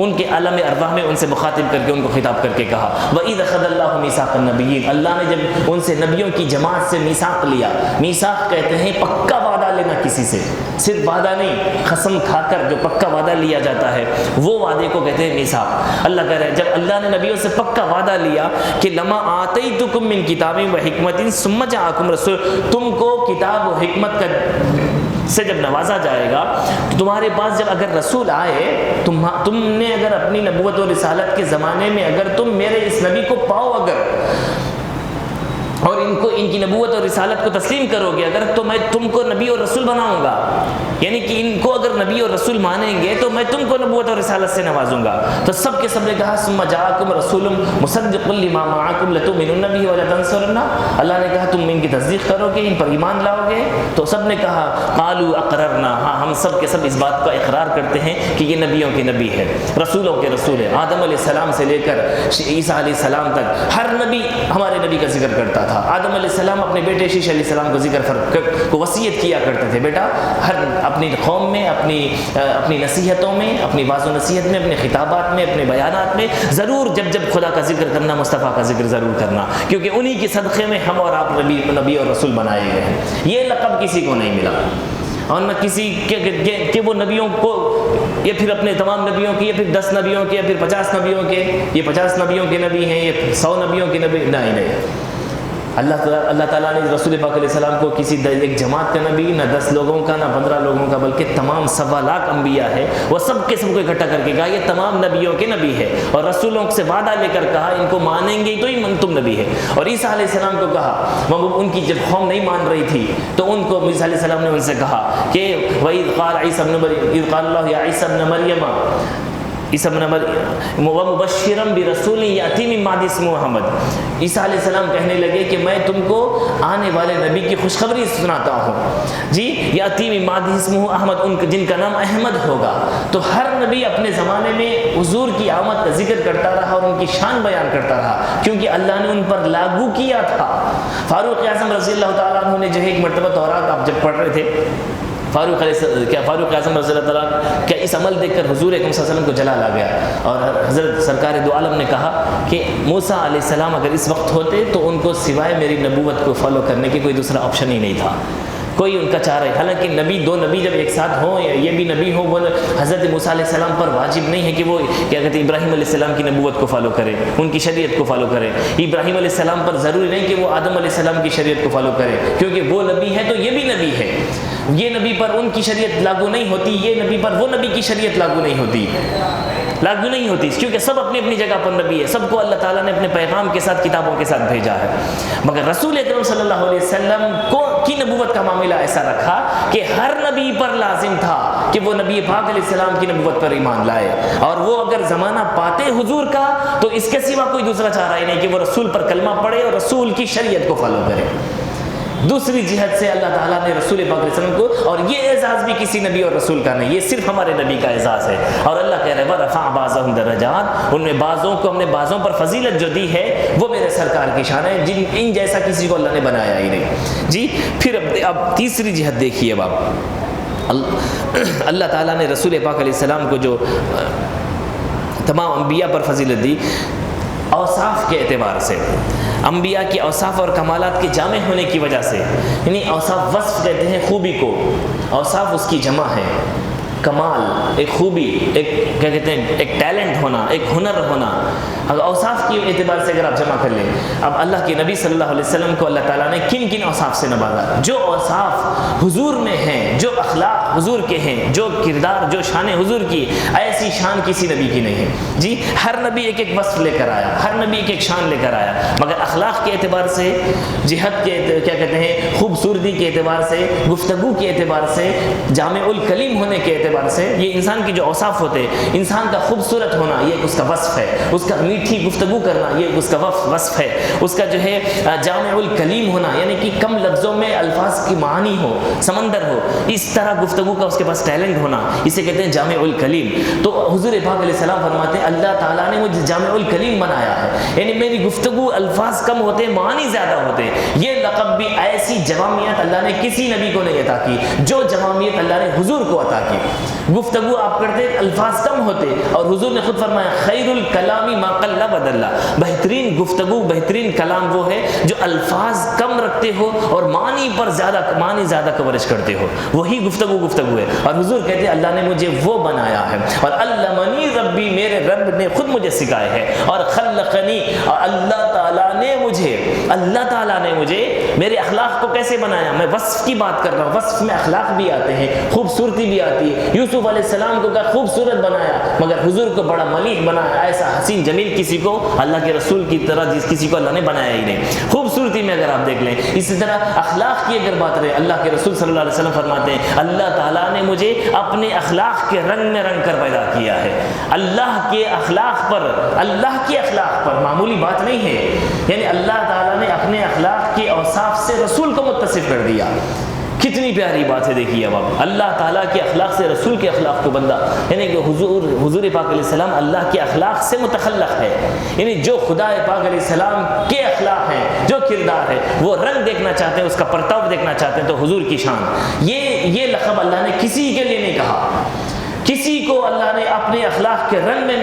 ان کے عالم ارواح میں ان سے مخاطب کر کے ان کو خطاب کر کے کہا وَإِذْ أَخَذَ اللَّهُ مِيثَاقَ النَّبِيِّينَ، اللہ نے جب ان سے نبیوں کی جماعت سے میثاق لیا، میثاق کہتے ہیں پکا وعدہ لینا کسی سے، صرف وعدہ نہیں، قسم کھا کر جو پکا وعدہ لیا جاتا ہے وہ وعدے کو کہتے ہیں میثاق۔ اللہ کہہ رہے ہیں جب اللہ نے نبیوں سے پکا وعدہ لیا کہ لما آتیتکم من کتاب و حکمت ثم جاءکم رسول، تم کو کتاب و حکمت کا سے جب نوازا جائے گا تو تمہارے پاس جب اگر رسول آئے، تم نے اگر اپنی نبوت و رسالت کے زمانے میں اگر تم میرے اس نبی کو پاؤ اگر اور ان کی نبوت اور رسالت کو تسلیم کرو گے اگر، تو میں تم کو نبی اور رسول بناؤں گا، یعنی کہ ان کو اگر نبی اور رسول مانیں گے تو میں تم کو نبوت اور رسالت سے نوازوں گا۔ تو سب کے سب نے کہا ثم جاءکم رسول مصدق لما معکم لتؤمنن به ولتنصرنہ، اللہ نے کہا تم ان کی تصدیق کرو گے، ان پر ایمان لاؤ گے؟ تو سب نے کہا قالوا اقررنا، ہاں ہم سب کے سب اس بات کا اقرار کرتے ہیں کہ یہ نبیوں کے نبی ہے، رسولوں کے رسول ہے۔ آدم علیہ السلام سے لے کر عیسیٰ علیہ السلام تک ہر نبی ہمارے نبی کا ذکر کرتا تھا۔ آدم علیہ السلام اپنے بیٹے شیش علیہ السلام کو ذکر کو وصیت کیا کرتے تھے، بیٹا ہر اپنی قوم میں، اپنی نصیحتوں میں، اپنی واضح نصیحت میں، اپنے خطابات میں، اپنے بیانات میں ضرور جب خدا کا ذکر کرنا، مصطفیٰ کا ذکر ضرور کرنا، کیونکہ انہی کے صدقے میں ہم اور آپ نبی اور رسول بنائے گئے ہیں۔ یہ لقب کسی کو نہیں ملا، اور نہ کسی کہ وہ نبیوں کو یا پھر اپنے تمام نبیوں کے یا پھر 10 نبیوں کے یا پھر 50 نبیوں کے، یہ 50 نبیوں کے نبی ہیں، یہ 100 نبیوں کے نبی، نہیں۔ اللہ تعالیٰ نے رسول پاک علیہ السلام کو کسی ایک جماعت کا نبی، نہ 10 لوگوں کا، نہ 15 لوگوں کا، بلکہ تمام 1.25 لاکھ انبیاء ہے، وہ سب کے سب کو اکٹھا کر کے کہا یہ تمام نبیوں کے نبی ہے، اور رسولوں سے وعدہ لے کر کہا ان کو مانیں گے تو ہی تم نبی ہے۔ اور عیسیٰ علیہ السلام کو کہا، ان کی جب قوم نہیں مان رہی تھی تو ان کو عیسیٰ علیہ السلام نے ان سے کہا کہ وَإِذْ قَالَ عِيسَى ابْنُ مَرْيَمَ إِذْ قَالَ اللَّهُ يَا عِيسَى ابْنَ مَرْيَمَ عیسیٰ ابن مریم وَمُبَشِّرًا بِرَسُولٍ يَأْتِي مِن بَعْدِهِ اسْمُهُ احمد، عیسیٰ علیہ السلام کہنے لگے کہ میں تم کو آنے والے نبی کی خوشخبری سناتا ہوں جی، یأتی من بعدہ اسمہ احمد، ان جن کا نام احمد ہوگا۔ تو ہر نبی اپنے زمانے میں حضور کی آمد کا ذکر کرتا رہا اور ان کی شان بیان کرتا رہا، کیونکہ اللہ نے ان پر لاگو کیا تھا۔ فاروق اعظم رضی اللہ تعالیٰ عنہ نے جو ہے ایک مرتبہ تورات آپ جب پڑھ رہے تھے، فاروق اعظم رضی اللہ تعالیٰ کیا اس عمل دیکھ کر حضور اکرم صلی اللہ علیہ وسلم کو جلال آ گیا، اور حضرت سرکار دو عالم نے کہا کہ موسیٰ علیہ السلام اگر اس وقت ہوتے تو ان کو سوائے میری نبوت کو فالو کرنے کی کوئی دوسرا آپشن ہی نہیں تھا، کوئی ان کا چارہ ہے۔ حالانکہ دو نبی جب ایک ساتھ ہوں، یہ بھی نبی ہوں، وہ حضرت موسیٰ علیہ السلام پر واجب نہیں ہے کہ وہ کیا کہتے ہیں ابراہیم علیہ السلام کی نبوت کو فالو کرے، ان کی شریعت کو فالو کرے۔ ابراہیم علیہ السلام پر ضروری نہیں کہ وہ آدم علیہ السلام کی شریعت کو فالو کرے، کیونکہ وہ نبی ہے تو یہ بھی نبی ہے، یہ نبی پر ان کی شریعت لاگو نہیں ہوتی، یہ نبی پر وہ نبی کی شریعت لاگو نہیں ہوتی، کیونکہ سب اپنی اپنی جگہ پر نبی ہے، سب کو اللہ تعالیٰ نے اپنے پیغام کے ساتھ، کتابوں کے ساتھ بھیجا ہے۔ مگر رسول اکرم صلی اللہ علیہ وسلم کی نبوت کا معاملہ ایسا رکھا کہ ہر نبی پر لازم تھا کہ وہ نبی پاک علیہ السلام کی نبوت پر ایمان لائے، اور وہ اگر زمانہ پاتے حضور کا تو اس کے سوا کوئی دوسرا چارہ ہی نہیں کہ وہ رسول پر کلمہ پڑھے اور رسول کی شریعت کو فالو کرے۔ دوسری جہت سے اللہ تعالیٰ نے رسول پاک علیہ السلام کو، اور یہ اعزاز بھی کسی نبی اور رسول کا نہیں، یہ صرف ہمارے نبی کا اعزاز ہے، اور اللہ کہہ رہے ہیں وَرَفَعَ بَعْضَهُمْ دَرَجَاتٍ، ان میں بعضوں کو ہم نے بعضوں پر فضیلت جو دی ہے وہ میرے سرکار کی شان ہے، ان جیسا کسی کو اللہ نے بنایا ہی نہیں جی۔ پھر اب تیسری جہت دیکھیے، اب اللہ تعالیٰ نے رسول پاک علیہ السلام کو جو تمام انبیاء پر فضیلت دی، اوصاف کے اعتبار سے، انبیاء کی اوصاف اور کمالات کے جامع ہونے کی وجہ سے، یعنی اوصاف وصف کہتے ہیں خوبی کو، اوصاف اس کی جمع ہے، کمال ایک خوبی، ایک کیا کہتے ہیں ایک ٹیلنٹ ہونا، ایک ہنر ہونا، اگر اوصاف کے اعتبار سے اگر آپ جمع کر لیں، اب اللہ کے نبی صلی اللہ علیہ وسلم کو اللہ تعالیٰ نے کن کن اوصاف سے نوازا؟ جو اوصاف حضور میں ہیں، جو اخلاق حضور کے ہیں، جو کردار، جو شان حضور کی، ایسی شان کسی نبی کی نہیں ہے جی۔ ہر نبی ایک ایک وصف لے کر آیا، ہر نبی ایک ایک شان لے کر آیا، مگر اخلاق کے اعتبار سے، جہت کے کیا کہتے ہیں، خوبصورتی کے اعتبار سے، گفتگو کے اعتبار سے، جامع الکلیم ہونے کے اعتبار سے، یہ انسان کی جو اوصاف ہوتے ہیں، انسان کا خوبصورت ہونا یہ اس کا وصف ہے، اس کا میٹھی گفتگو کرنا یہ اس کا وصف ہے، اس کا جو ہے جامع الکلیم ہونا یعنی کہ کم لفظوں میں الفاظ کی معانی ہو، سمندر ہو، اس طرح گفتگو کا اس کے پاس ٹیلنٹ ہونا، اسے کہتے ہیں جامع الکلیم۔ تو حضور پاک علیہ السلام فرماتے ہیں اللہ تعالیٰ نے مجھے جامع الکلیم بنایا ہے، یعنی میری گفتگو الفاظ کم ہوتے، معانی زیادہ ہوتے۔ یہ لقب بھی ایسی جوامعیت اللہ نے کسی نبی کو نہیں عطا کی جو جوامعیت اللہ نے حضور کو عطا کی۔ گفتگو آپ کرتے الفاظ کم ہوتے، اور حضور نے خود فرمایا خیر الکلامی ما قل ودل، بہترین گفتگو، بہترین کلام وہ ہے جو الفاظ کم رکھتے ہو اور معنی زیادہ کوریج کرتے ہو، وہی گفتگو ہے۔ اور حضور کہتے ہیں اللہ نے مجھے وہ بنایا ہے، اور علمنی ربی، میرے رب نے خود مجھے سکھایا ہے، اور خلقنی، اور اللہ تعالیٰ نے مجھے میرے اخلاق کو کیسے بنایا۔ میں وصف کی بات کر رہا ہوں، وصف میں اخلاق بھی آتے ہیں، خوبصورتی بھی آتی ہے۔ یوسف علیہ السلام کو کیا خوبصورت بنایا، مگر حضور کو بڑا ملیح بنایا، ایسا حسین جمیل کسی کو اللہ کے رسول کی طرح کسی کو اللہ نے بنایا ہی نہیں۔ خوبصورتی میں اگر آپ دیکھ لیں، اسی طرح اخلاق کی اگر بات رہے، اللہ کے رسول صلی اللہ علیہ وسلم فرماتے ہیں اللہ تعالیٰ نے مجھے اپنے اخلاق کے رنگ میں رنگ کر پیدا کیا ہے۔ اللہ کے اخلاق پر معمولی بات نہیں ہے، یعنی اللہ تعالیٰ نے اپنے اخلاق کے اوصاف سے رسول کو متصف کر دیا۔ کتنی پیاری بات ہے، دیکھیے اب اللہ تعالیٰ کے اخلاق سے رسول کے اخلاق کو بندہ، یعنی کہ حضور پاک علیہ السلام اللہ کے اخلاق سے متخلق ہے، یعنی جو خدا پاک علیہ السلام کے اخلاق ہیں، جو کردار ہے، وہ رنگ دیکھنا چاہتے ہیں، اس کا پرتاؤ دیکھنا چاہتے ہیں تو حضور کی شان۔ یہ لقب اللہ نے کسی کے لیے نہیں کہا، کسی کو اللہ نے اپنے اخلاق کے رنگ میں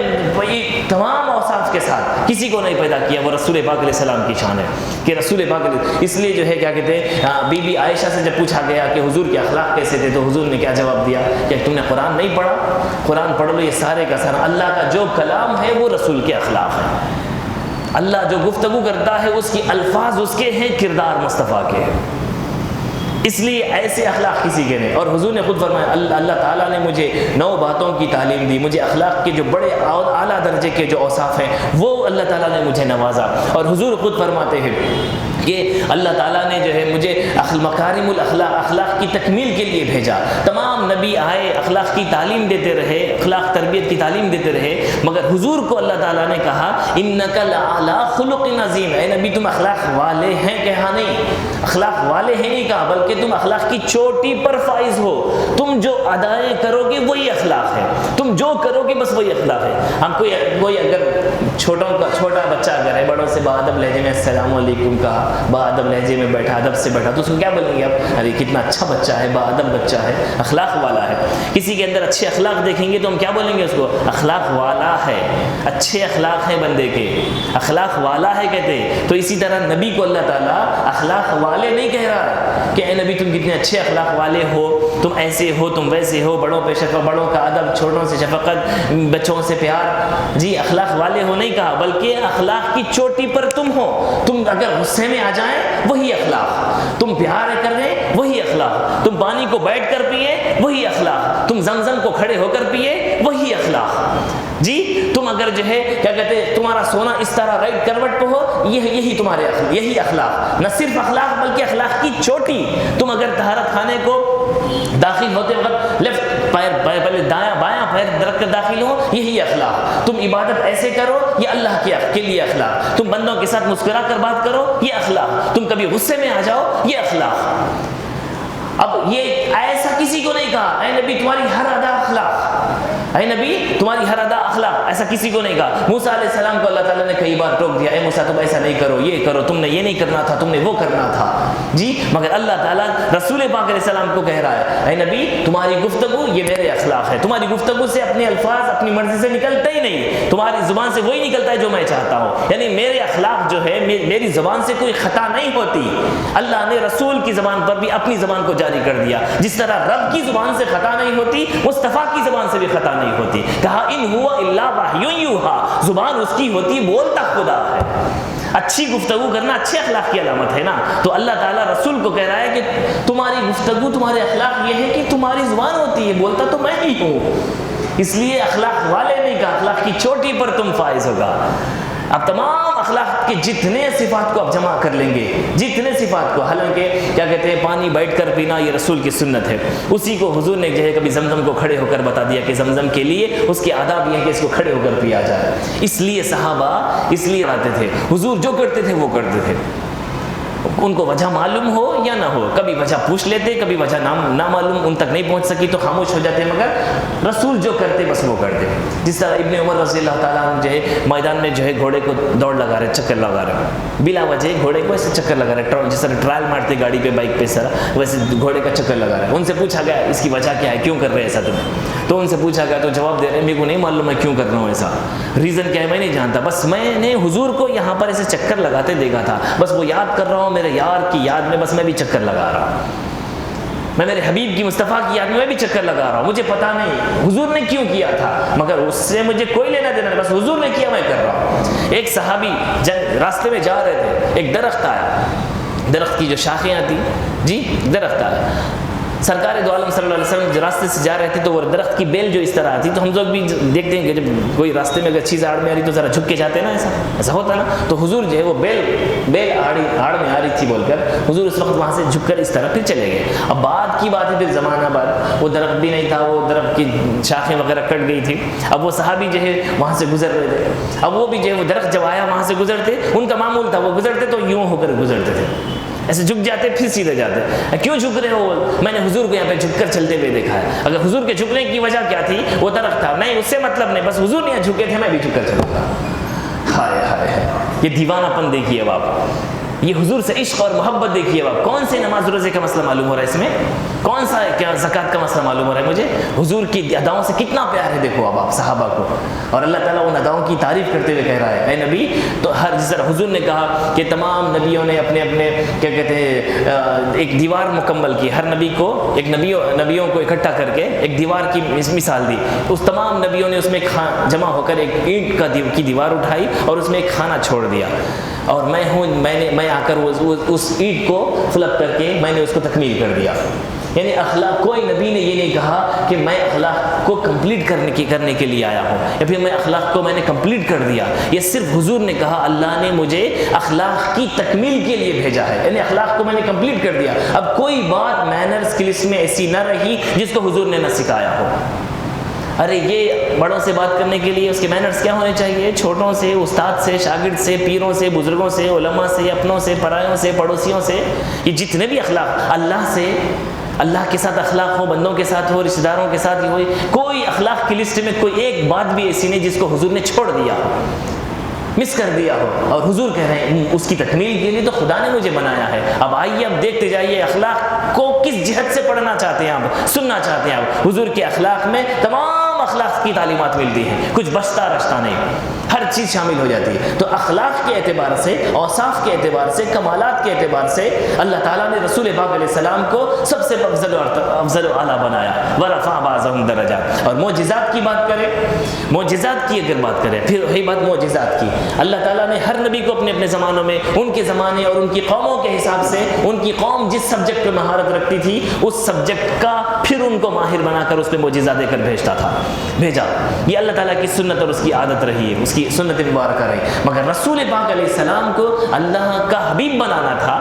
تمام اوصاف کے ساتھ کسی کو نہیں پیدا کیا، وہ رسول پاک علیہ السلام کی شان ہے کہ رسول پاک علیہ، اس لیے جو ہے کیا کہتے ہیں، بی بی عائشہ سے جب پوچھا گیا کہ حضور کے اخلاق کیسے تھے تو حضور نے کیا جواب دیا کہ تم نے قرآن نہیں پڑھا، قرآن پڑھ لو، یہ سارے کا سارا اللہ کا جو کلام ہے وہ رسول کے اخلاق ہے۔ اللہ جو گفتگو کرتا ہے اس کی الفاظ اس کے ہیں، کردار مصطفیٰ کے ہیں، اس لیے ایسے اخلاق کسی کے نہیں۔ اور حضور نے خود فرمایا اللہ تعالیٰ نے مجھے 9 باتوں کی تعلیم دی، مجھے اخلاق کے جو بڑے اعلیٰ درجے کے جو اوصاف ہیں وہ اللہ تعالیٰ نے مجھے نوازا۔ اور حضور خود فرماتے ہیں کہ اللہ تعالیٰ نے جو ہے مجھے مکارم اخلاق کی تکمیل کے لیے بھیجا۔ تمام نبی آئے، اخلاق کی تعلیم دیتے رہے، اخلاق تربیت کی تعلیم دیتے رہے، مگر حضور کو اللہ تعالیٰ نے کہا انک لعلی خلق عظیم، اے نبی تم اخلاق والے ہیں، کہا نہیں اخلاق والے ہیں نہیں کہا، بلکہ تم اخلاق کی چوٹی پر فائز ہو، تم جو ادائیں کرو گے وہی اخلاق ہے، تم جو کرو گے بس وہی اخلاق ہے۔ ہم کوئی اگر چھوٹا بچہ اگر ہے، بڑوں سے باادب لہجے میں السلام علیکم کہا، باادب لہجے میں بیٹھا، ادب سے بیٹھا، تو اس کو کیا بولیں گے آپ؟ ارے کتنا اچھا بچہ ہے، باادب بچہ ہے، اخلاق والا ہے۔ کسی کے اندر اچھے اخلاق دیکھیں گے تو ہم کیا بولیں گے اس کو؟ اخلاق والا ہے، اچھے اخلاق ہیں بندے کے، اخلاق والا ہے کہتے ہیں۔ تو اسی طرح نبی کو اللہ تعالیٰ اخلاق والے نہیں کہہ رہا ہے کہ اے نبی تم کتنے اچھے اخلاق والے ہو، تم ایسے ہو، تم ویسے ہو، بڑوں پہ شفقت، بڑوں کا ادب، چھوٹوں سے شفقت، بچوں سے پیار، جی اخلاق والے ہو نہیں کہا، بلکہ اخلاق کی چوٹی پر تم ہو۔ تم اگر غصے میں آ جائیں وہی اخلاق، تم پیار کر رہے وہی اخلاق، تم پانی کو بیٹھ کر پیے وہی اخلاق، تم زمزم کو کھڑے ہو کر پیے وہی اخلاق، جی تم اگر جو ہے کیا کہتے ہیں تمہارا سونا اس طرح رائٹ کروٹ پہ ہو، یہی تمہارے یہی اخلاق، نہ صرف اخلاق بلکہ اخلاق کی چوٹی۔ تم اگر طہارت خانے کو داخل ہوتے وقت لیفٹ پیر پہلے بایاں پیر رکھ کر داخل ہو، یہی اخلاق، تم عبادت ایسے کرو یہ اللہ کے لیے اخلاق، تم بندوں کے ساتھ مسکرا کر بات کرو یہ اخلاق، تم کبھی غصے میں آ جاؤ یہ اخلاق۔ اب یہ ایسا کسی کو نہیں کہا اے نبی تمہاری ہر ادا اخلاق، اے نبی تمہاری ہر ادا اخلاق، ایسا کسی کو نہیں کہا۔ موسیٰ علیہ السلام کو اللہ تعالیٰ نے کئی بار ٹوک دیا، اے موسیٰ تم ایسا نہیں کرو، یہ کرو، تم نے یہ نہیں کرنا تھا، تم نے وہ کرنا تھا، جی مگر اللہ تعالیٰ رسول پاک علیہ السلام کو کہہ رہا ہے اے نبی تمہاری گفتگو یہ میرے اخلاق ہے، تمہاری گفتگو سے اپنے الفاظ اپنی مرضی سے نکلتے ہی نہیں، تمہاری زبان سے وہی نکلتا ہے جو میں چاہتا ہوں، یعنی میرے اخلاق جو ہے میری زبان سے کوئی خطا نہیں ہوتی۔ اللہ نے رسول کی زبان پر بھی اپنی زبان کو جاری کر دیا، جس طرح رب کی زبان سے خطا نہیں ہوتی مصطفیٰ کی زبان سے بھی خطا نہیں نہیں ہوتی. کہا ان ہوا الا وحی یوحا, زبان اس کی ہوتی بولتا خدا ہے. اچھی گفتگو کرنا اچھے اخلاق کی علامت ہے نا. تو اللہ تعالیٰ رسول کو کہہ رہا ہے کہ تمہاری گفتگو, تمہارے اخلاق یہ ہے کہ تمہاری زبان ہوتی ہے, بولتا تو میں ہی ہوں. اس لیے اخلاق والے نہیں کہا, اخلاق کی چوٹی پر تم فائز ہوگا. اب تمام اخلاق کے جتنے صفات کو آپ جمع کر لیں گے, جتنے صفات کو, حالانکہ کیا کہتے ہیں پانی بیٹھ کر پینا یہ رسول کی سنت ہے, اسی کو حضور نے جو ہے کبھی زمزم کو کھڑے ہو کر بتا دیا کہ زمزم کے لیے اس کے آداب یہ ہے کہ اس کو کھڑے ہو کر پیا جائے. اس لیے صحابہ اس لیے آتے تھے, حضور جو کرتے تھے وہ کرتے تھے, ان کو وجہ معلوم ہو یا نہ ہو. کبھی وجہ پوچھ لیتے, کبھی وجہ نہ معلوم ان تک نہیں پہنچ سکی تو خاموش ہو جاتے, مگر رسول جو کرتے بس وہ کرتے. جس طرح ابن عمر رضی اللہ تعالیٰ عنہ جو ہے میدان میں جو ہے گھوڑے کو دوڑ لگا رہے, چکر لگا رہے, بلا وجہ گھوڑے کو ایسے چکر لگا رہے, جس طرح ٹرائل مارتے گاڑی پہ بائک پہ سر, ویسے گھوڑے کا چکر لگا رہے. ان سے پوچھا گیا اس کی وجہ کیا ہے, کیوں کر رہے ایسا تم؟ تو ان سے پوچھا گیا تو جواب دے رہے ہیں میرے کو نہیں معلوم میں کیوں کر رہا ہوں ایسا, ریزن کیا ہے میں نہیں جانتا, بس میں نے حضور کو یہاں پر ایسے چکر لگاتے دیکھا تھا, بس وہ یاد کر رہا ہوں, میرے یار کی یاد میں بس میں بھی چکر لگا رہا ہوں, میں میرے حبیب کی مصطفیٰ کی یاد میں بھی چکر لگا رہا ہوں. مجھے پتا نہیں حضور نے کیوں کیا تھا, مگر اس سے مجھے کوئی لینا دینا نہیں, بس حضور نے کیا میں کر رہا ہوں. ایک صحابی راستے میں جا رہے تھے, ایک درخت آیا, درخت کی جو شاخیں آتی, جی درخت آیا, سرکار دو عالم صلی اللہ علیہ وسلم راستے سے جا رہے تھے تو وہ درخت کی بیل جو اس طرح آتی, تو ہم لوگ بھی دیکھتے ہیں کہ جب کوئی راستے میں اگر چیز آڑ میں آ رہی تو ذرا جھک کے جاتے ہیں نا, ایسا ہوتا نا. تو حضور جو ہے وہ بیل آڑ میں آ رہی تھی بول کر حضور اس وقت وہاں سے جھک کر اس طرح پھر چلے گئے. اب بعد کی بات ہے, پھر زمانہ بعد وہ درخت بھی نہیں تھا, وہ درخت کی شاخیں وغیرہ کٹ گئی تھی. اب وہ صحابی جو ہے وہاں سے گزر رہے تھے, اب وہ بھی جو ہے وہ درخت جب آیا وہاں سے گزرتے, ان کا معمول تھا وہ گزرتے تو یوں ہو کر گزرتے تھے, ایسے جھک جاتے پھر سیدھے جاتے. کیوں جھک رہے ہو؟ میں نے حضور کو یہاں پہ جھک کر چلتے ہوئے دیکھا ہے. اگر حضور کے جھکنے کی وجہ کیا تھی, وہ درخت تھا, نہیں اس سے مطلب نہیں, بس حضور یہاں جھکے تھے میں بھی جھک کر چلوں گا. ہائے ہائے, یہ دیوانہ پن دیکھیے اب آپ, یہ حضور سے عشق اور محبت دیکھیے اب آپ. کون سے نماز روزے کا مسئلہ معلوم ہو رہا ہے اس میں, کون سا کیا زکوٰۃ کا مسئلہ معلوم ہو رہا ہے مجھے, حضور کی اداؤں سے کتنا پیار ہے دیکھو اب آپ صحابہ کو. اور اللہ تعالیٰ ان اداؤں کی تعریف کرتے ہوئے کہہ رہا ہے اے نبی, تو ہر جس طرح حضور نے کہا کہ تمام نبیوں نے اپنے اپنے کیا کہتے ہیں ایک دیوار مکمل کی, ہر نبی کو ایک نبیوں کو اکٹھا کر کے ایک دیوار کی مثال دی. اس تمام نبیوں نے اس میں جمع ہو کر ایک اینٹ کی دیوار اٹھائی اور اس میں ایک خانہ چھوڑ دیا, اور میں آ کر اس اینٹ کو فلپ کر کے میں نے اس کو تکمیل کر دیا. یعنی اخلاق, کوئی نبی نے یہ نہیں کہا کہ میں اخلاق کو کمپلیٹ کرنے کے لیے آیا ہوں, یا پھر میں اخلاق کو میں نے کمپلیٹ کر دیا. یہ صرف حضور نے کہا اللہ نے مجھے اخلاق کی تکمیل کے لیے بھیجا ہے, یعنی اخلاق کو میں نے کمپلیٹ کر دیا. اب کوئی بات مینرز کی لسٹ میں ایسی نہ رہی جس کو حضور نے نہ سکھایا ہو. ارے یہ بڑوں سے بات کرنے کے لیے اس کے مینرز کیا ہونے چاہیے, چھوٹوں سے, استاد سے, شاگرد سے, پیروں سے, بزرگوں سے, علماء سے, اپنوں سے, پرایوں سے, پڑوسیوں سے, یہ جتنے بھی اخلاق, اللہ سے, اللہ کے ساتھ اخلاق ہو, بندوں کے ساتھ ہو, رشتہ داروں کے ساتھ ہی ہو, کوئی اخلاق کی لسٹ میں کوئی ایک بات بھی ایسی نہیں جس کو حضور نے چھوڑ دیا ہو, مس کر دیا ہو. اور حضور کہہ رہے ہیں اس کی تکمیل کے لیے تو خدا نے مجھے بنایا ہے. اب آئیے اب دیکھتے جائیے اخلاق کو کس جہت سے پڑھنا چاہتے ہیں آپ, سننا چاہتے ہیں آپ. حضور کے اخلاق میں تمام اخلاق کی تعلیمات ملتی ہیں, کچھ بچتا رچتا نہیں, ہر چیز شامل ہو جاتی ہے. تو اخلاق کے اعتبار سے, اوصاف کے اعتبار سے, کمالات کے اعتبار سے اللہ تعالیٰ نے رسول پاک علیہ السلام کو سب سے افضل و اعلیٰ بنایا. ورفع بعضهم درجات. اور معجزات کی بات کریں, معجزات کی اگر بات کریں, پھر وہی بات معجزات کی, اللہ تعالیٰ نے ہر نبی کو اپنے اپنے زمانوں میں ان کے زمانے اور ان کی قوموں کے حساب سے, ان کی قوم جس سبجیکٹ پہ مہارت رکھتی تھی اس سبجیکٹ کا پھر ان کو ماہر بنا کر اس پہ معجزہ دے کر بھیجا. یہ اللہ تعالیٰ کی سنت اور اس کی عادت رہی ہے, اس کی سنت مبارکہ رہی. مگر رسول پاک علیہ السلام کو اللہ کا حبیب بنانا تھا,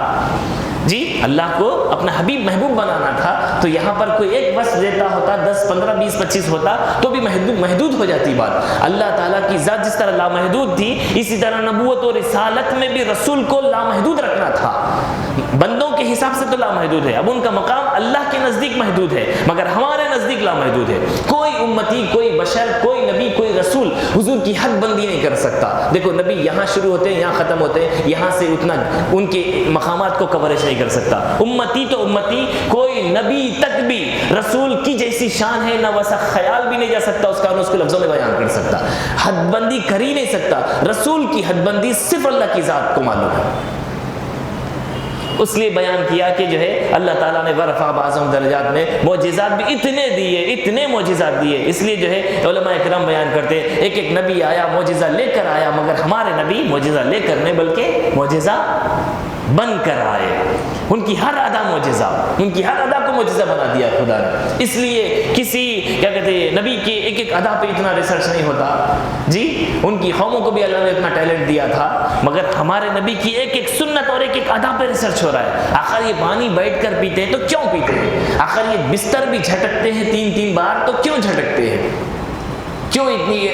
جی اللہ کو اپنا حبیب محبوب بنانا تھا, تو یہاں پر کوئی ایک وصف دیتا ہوتا, 10 15 20 25 ہوتا تو بھی محدود ہو جاتی بات. اللہ تعالیٰ کی ذات جس طرح لامحدود تھی, اسی طرح نبوت اور رسالت میں بھی رسول کو لامحدود رکھنا تھا. بندوں کے حساب سے تو لامحدود ہے, اب ان کا مقام اللہ کے نزدیک محدود ہے, مگر ہمارے نزدیک لامحدود ہے. کوئی امتی, کوئی بشر, کوئی نبی, کوئی رسول حضور کی حد بندی نہیں کر سکتا. دیکھو نبی یہاں شروع ہوتے ہیں, یہاں ختم ہوتے ہیں, یہاں سے اتنا ان کے مقامات کو کوریج نہیں کر سکتا. امتی تو امتی, کوئی نبی تک بھی رسول کی جیسی شان ہے نہ, ویسا خیال بھی نہیں جا سکتا اس کا, اس کو لفظوں میں بیان کر سکتا, حد بندی کر ہی نہیں سکتا. رسول کی حد بندی صرف اللہ کی ذات کو معلوم ہے. اس لیے بیان کیا کہ جو ہے اللہ تعالیٰ نے ورفع بعضهم درجات میں معجزات بھی اتنے دیے، اتنے معجزات دیے. اس لیے جو ہے علماء کرام بیان کرتے ہیں ایک ایک نبی آیا معجزہ لے کر آیا، مگر ہمارے نبی معجزہ لے کر نہیں بلکہ معجزہ بن کر آئے. ان کی ہر ادا معجزہ، ان کی ہر ادا کو معجزہ بنا دیا خدا نے. اس لیے کسی کیا کہتے ہیں نبی کے ایک ایک ادا پہ اتنا ریسرچ نہیں ہوتا جی. ان کی قوموں کو بھی اللہ نے اتنا ٹیلنٹ دیا تھا، مگر ہمارے نبی کی ایک ایک سنت اور ایک ایک ادا پہ ریسرچ ہو رہا ہے. آخر یہ پانی بیٹھ کر پیتے ہیں تو کیوں پیتے ہیں؟ آخر یہ بستر بھی جھٹکتے ہیں 3 بار تو کیوں جھٹکتے ہیں؟ کیوں اتنی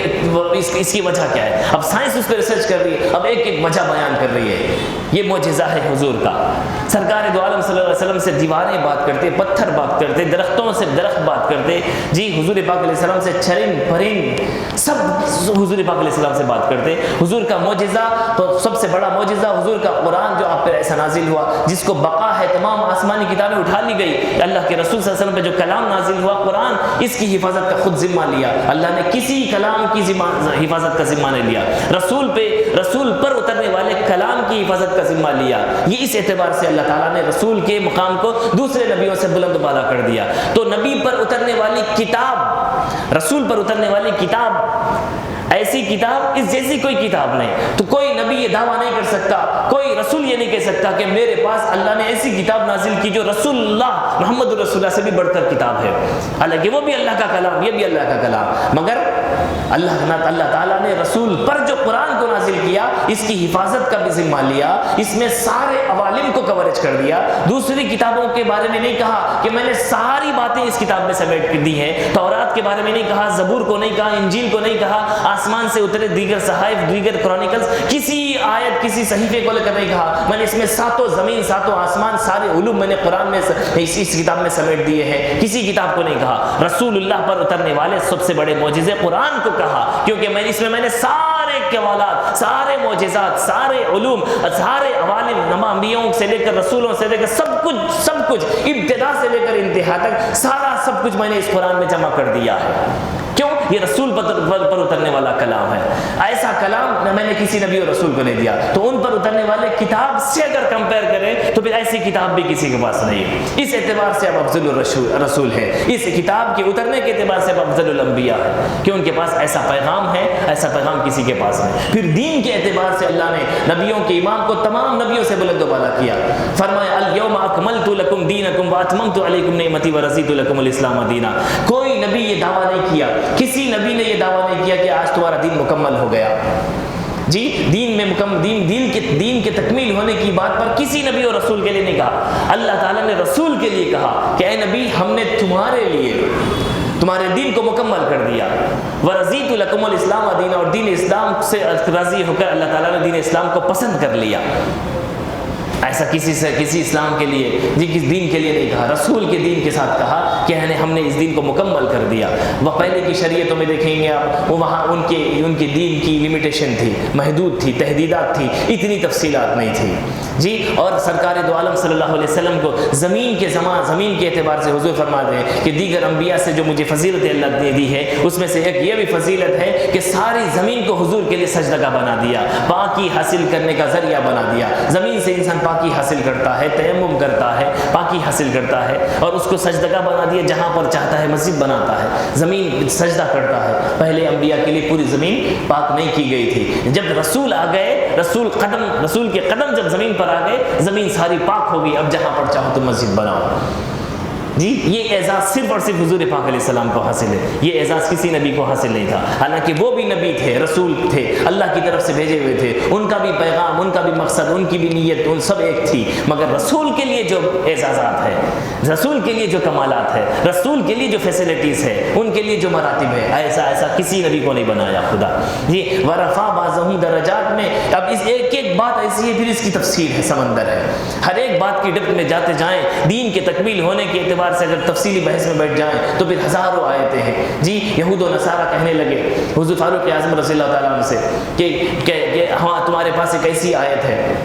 اس کی وجہ کیا ہے؟ اب سائنس اس پہ ریسرچ کر رہی ہے، اب ایک ایک وجہ بیان کر رہی ہے. یہ معجزہ ہے حضور کا. سرکار دو عالم صلی اللہ علیہ وسلم سے دیواریں بات کرتے، پتھر بات کرتے، درختوں سے درخت بات کرتے جی. حضور پاک علیہ السلام سے چرند پرند سب حضور پاک علیہ السلام سے بات کرتے. حضور کا معجزہ تو سب سے بڑا معجزہ حضور کا قرآن جو آپ پر ایسا نازل ہوا، جس کو بقا ہے، تمام آسمانی کتابیں اٹھا لی گئی. اللہ کے رسول صلی اللہ علیہ وسلم پہ جو کلام نازل ہوا قرآن، اس کی حفاظت کا خود ذمہ لیا. اللہ نے کسی کلام کی حفاظت کا ذمہ نہیں لیا. رسول پر اترنے والے کلام کی حفاظت کا ذمہ لیا. یہ اس اعتبار سے اللہ تعالیٰ نے رسول کے مقام کو دوسرے نبیوں سے بلند و بالا کر دیا. تو نبی پر اترنے والی کتاب، رسول پر اترنے والی کتاب، ایسی کتاب اس جیسی کوئی کتاب نہیں. تو کوئی نبی یہ دعویٰ نہیں کر سکتا، کوئی رسول یہ نہیں کہہ سکتا کہ میرے پاس اللہ نے ایسی کتاب نازل کی جو رسول اللہ محمد رسول اللہ سے بھی بڑھ کر کتاب ہے. حالانکہ وہ بھی اللہ کا کلام، یہ بھی اللہ کا کلام، مگر اللہ تعالیٰ نے رسول پر جو قرآن کو نازل کیا اس کی حفاظت کا بھی ذمہ لیا. اس میں سارے عوالم کو کوریج کر دیا. دوسری کتابوں کے بارے میں نہیں کہا کہ میں نے ساری باتیں اس کتاب میں سمیٹ دی ہیں. تورات کے بارے میں نہیں کہا، زبور کو نہیں کہا، انجیل کو نہیں کہا، آسمان سے اترے دیگر صحائف، دیگر کرونیکلز، کسی آیت کسی صحیفے کو لے کر نہیں کہا. میں نے اس میں ساتوں زمین، ساتوں آسمان، سارے علوم میں نے قرآن میں اس کتاب میں سمیٹ دیے ہیں. کسی کتاب کو نہیں کہا. رسول اللہ پر اترنے والے سب سے بڑے معجزے قرآن کو کہا، کیونکہ اس میں نے سارے کمالات، سارے معجزات، سارے علوم، سارے عوالم، انبیاءوں سے لے کر رسولوں سے لے کر سب کچھ ابتدا سے لے کر انتہا تک سب کچھ میں نے اس قرآن میں جمع کر دیا ہے. کیوں؟ یہ رسول پر اترنے والا کلام ہے. ایسا کلام میں نے کسی نبی اور رسول کو نہیں دیا. تو ان پر اترنے والے کتاب سے اگر کمپیئر کریں تو پھر ایسی کتاب بھی کسی کے پاس نہیں ہے. اس اعتبار سے اب افضل الرسول ہے. اس کتاب کے اترنے کے اعتبار سے اب افضل الانبیاء ہے کہ ان کے پاس ایسا پیغام ہے، ایسا پیغام کسی کے پاس نہیں. پھر دین کے اعتبار سے اللہ نے نبیوں کے امام کو تمام نبیوں سے بلند و بالا کیا. فرمایا الیوم اکملت لکم دینکم واتممت علیکم نعمتی ورضیت لکم الاسلام دینا. کوئی نبی یہ دعویٰ نہیں کیا، کسی نبی نے یہ دعویٰ نہیں کیا کہ آج تمہارا دین مکمل ہو گیا جی. دین کے تکمیل ہونے کی بات پر کسی نبی اور رسول کے لیے نہیں کہا. اللہ تعالیٰ نے رسول کے لیے کہا کہ اے نبی ہم نے تمہارے لیے تمہارے دین کو مکمل کر دیا. ورضیت لکم الاسلام دینا، اور دین اسلام سے راضی ہو کر اللہ تعالیٰ نے دین اسلام کو پسند کر لیا. ایسا کسی اسلام کے لیے کسی دین کے لیے نہیں کہا. رسول کے دین کے ساتھ کہا کہ ہم نے اس دین کو مکمل کر دیا. وہ پہلے کی شریعتوں میں دیکھیں گے آپ، وہ وہاں ان کے دین کی لمیٹیشن تھی، محدود تھی، تحدیدات تھی، اتنی تفصیلات نہیں تھی جی. اور سرکار دو عالم صلی اللہ علیہ وسلم کو زمین کے اعتبار سے حضور فرماتے ہیں کہ دیگر انبیاء سے جو مجھے فضیلت اللہ نے دی ہے اس میں سے ایک یہ بھی فضیلت ہے کہ ساری زمین کو حضور کے لیے سجدہ بنا دیا، پاکی حاصل کرنے کا ذریعہ بنا دیا. زمین سے انسان پاکی حاصل کرتا ہے، تیمم کرتا ہے، پاکی حاصل کرتا ہے، اور اس کو سجدہ بنا دیا. جہاں پر چاہتا ہے مسجد بناتا ہے، زمین سجدہ کرتا ہے. پہلے انبیاء کے لیے پوری زمین پاک نہیں کی گئی تھی. جب رسول آ گئے، رسول کے قدم جب زمین پر آ گئے، زمین ساری پاک ہو گئی. اب جہاں پر چاہو تو مسجد بناؤ جی. یہ اعزاز صرف اور صرف حضور پاک علیہ السلام کو حاصل ہے. یہ اعزاز کسی نبی کو حاصل نہیں تھا. حالانکہ وہ بھی نبی تھے، رسول تھے، اللہ کی طرف سے بھیجے ہوئے تھے. ان کا بھی پیغام، ان کا بھی مقصد، ان کی بھی نیت، ان سب ایک تھی. مگر رسول کے لیے جو اعزازات ہے، رسول کے لیے جو کمالات ہے، رسول کے لیے جو فیسلٹیز ہے، ان کے لیے جو مراتب ہے، ایسا کسی نبی کو نہیں بنایا خدا جی. ورفع بعضهم درجات میں اب اس ایک بات ایسی ہے، پھر اس کی تفصیل ہے، سمندر ہے. ہر ایک بات کی ڈپتھ میں جاتے جائیں. دین کے تکمیل ہونے کے اعتبار سے اگر تفصیلی بحث میں بیٹھ جائیں تو پھر ہزاروں آیتیں ہیں جی. یہود و نصارہ کہنے لگے حضور فاروق اعظم رضی اللہ تعالیٰ عنہ سے کہ ہاں تمہارے پاس ایک ایسی آیت ہے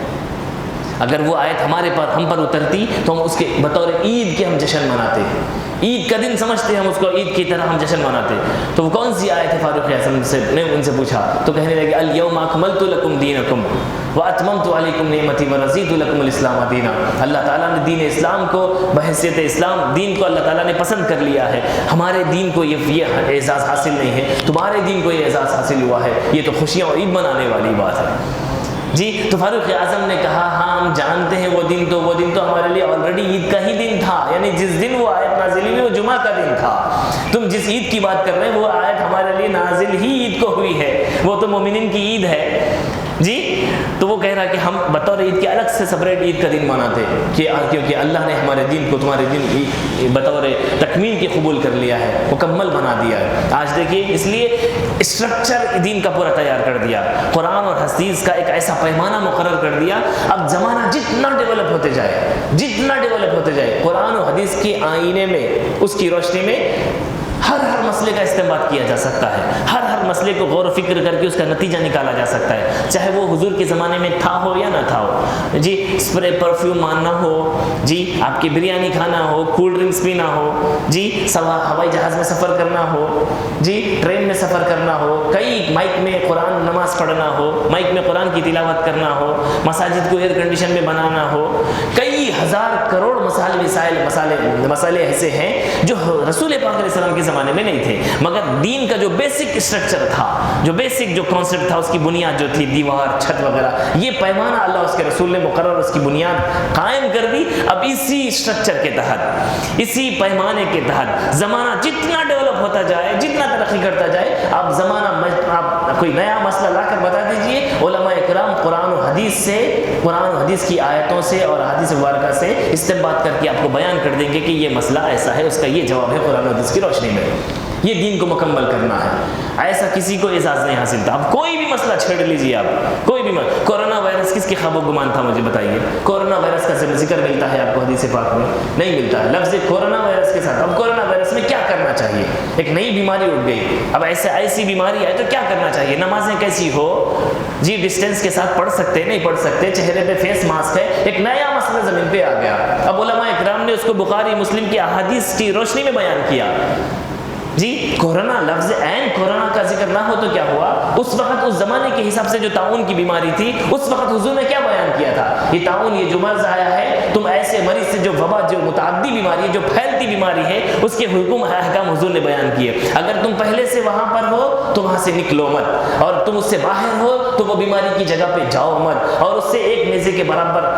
اگر وہ آیت ہم پر اترتی تو ہم اس کے بطور عید کے ہم جشن مناتے، عید کا دن سمجھتے ہیں ہم اس کو، عید کی طرح ہم جشن مناتے. تو وہ کون سی آیت ہے فاروق اعظم سے میں ان سے پوچھا تو کہنے لگے الیوم اکملت لکم دینکم واتممت علیکم نعمتی ورضیت لکم الاسلام دینا. اللہ تعالیٰ نے دین اسلام کو بحیثیت اسلام دین کو اللہ تعالیٰ نے پسند کر لیا ہے. ہمارے دین کو یہ اعزاز حاصل نہیں ہے، تمہارے دین کو یہ اعزاز حاصل ہوا ہے. یہ تو خوشیاں اور عید منانے والی بات ہے. جی تو فاروق اعظم نے کہا ہاں ہم جانتے ہیں وہ دن تو ہمارے لیے آلریڈی عید کا ہی دن تھا، یعنی جس دن وہ آیت نازل ہوئی وہ جمعہ کا دن تھا. تم جس عید کی بات کر رہے ہیں وہ آیت ہمارے لیے نازل ہی عید کو ہوئی ہے، وہ تو مومنین کی عید ہے. جی تو وہ کہہ رہا کہ ہم بطور عید کے الگ سے سپریٹ عید کا دن مناتے کیونکہ اللہ نے ہمارے دین کو تمہارے دین بطور تکمیل کی قبول کر لیا ہے، مکمل بنا دیا ہے. آج دیکھیے اس لیے اسٹرکچر دین کا پورا تیار کر دیا، قرآن اور حدیث کا ایک ایسا پیمانہ مقرر کر دیا. اب زمانہ جتنا ڈیولپ ہوتے جائے قرآن و حدیث کے آئینے میں، اس کی روشنی میں ہر مسئلے کا استعمال کیا جا سکتا ہے. ہر مسئلے کو غور و فکر کر کے اس کا نتیجہ نکالا جا سکتا ہے، چاہے وہ حضور کے زمانے میں تھا ہو یا نہ تھا ہو. جی اسپرے پرفیوم ماننا ہو، جی آپ کی بریانی کھانا ہو، کولڈ ڈرنکس پینا ہو، جی ہوائی جہاز میں سفر کرنا ہو، جی ٹرین میں سفر کرنا ہو، کئی مائک میں قرآن نماز پڑھنا ہو، مائک میں قرآن کی تلاوت کرنا ہو، مساجد کو ایئر کنڈیشن میں بنانا ہو. کئی ہزار کروڑ مسائل ایسے ہیں جو رسول پاک علیہ السلام کے زمانے میں نہیں تھے، مگر دین کا جو بیسک اسٹرکچر تھا، جو بیسک جو کانسیپٹ تھا، اس کی بنیاد جو تھی دیوار چھت وغیرہ، یہ پیمانہ اللہ اس کے رسول نے مقرر اس کی بنیاد قائم کر دی. اب اسی اسٹرکچر کے تحت، اسی پیمانے کے تحت زمانہ جتنا ڈیولپ ہوتا جائے، جتنا ترقی کرتا جائے، اب زمانہ آپ کوئی نیا مسئلہ لا کر بتا دیجئے، علماء کرام قرآن و حدیث کی آیتوں سے اور حدیث مبارکہ سے استنباط کر کے آپ کو بیان کر دیں گے کہ یہ مسئلہ ایسا ہے، اس کا یہ جواب ہے قرآن و حدیث کی روشنی میں. یہ دین کو مکمل کرنا ہے، ایسا کسی کو اعزاز نہیں حاصل تھا. اب کوئی بھی مسئلہ چھیڑ لیجیے آپ، کوئی بھی کورونا وائرس کس کے خواب و گمان تھا مجھے بتائیے. کورونا وائرس کا ذکر ملتا ہے آپ کو حدیث پاک میں؟ نہیں ملتا ہے لفظ کورونا وائرس کے ساتھ. اب کورونا وائرس میں کیا کرنا چاہیے؟ ایک نئی بیماری اٹھ گئی، اب ایسی بیماری آئے تو کیا کرنا چاہیے؟ نمازیں کیسی ہو؟ جی ڈسٹینس کے ساتھ پڑھ سکتے نہیں پڑھ سکتے، چہرے پہ فیس ماسک ہے. ایک نیا مسئلہ زمین پہ آ گیا. اب علماء اکرام نے اس کو بخاری مسلم کی احادیث کی روشنی میں بیان کیا. جی کورونا لفظ عین کورونا کا ذکر نہ ہو تو کیا ہوا؟ اس وقت اس زمانے کے حساب سے جو طاعون کی بیماری تھی، اس وقت حضور نے کیا بیان کیا تھا؟ یہ طاعون، یہ جو مرض آیا ہے، تم ایسے مریض سے جو وبا، جو متعدی بیماری ہے، جو پھیلتی بیماری ہے، اس کے حکم احکام حضور نے بیان کیے. اگر تم پہلے سے وہاں پر ہو تو وہاں سے نکلو مت، اور تم اس سے باہر ہو تو وہ بیماری کی جگہ پہ جاؤ مت، اور اس سے 1 نیزے کے برابر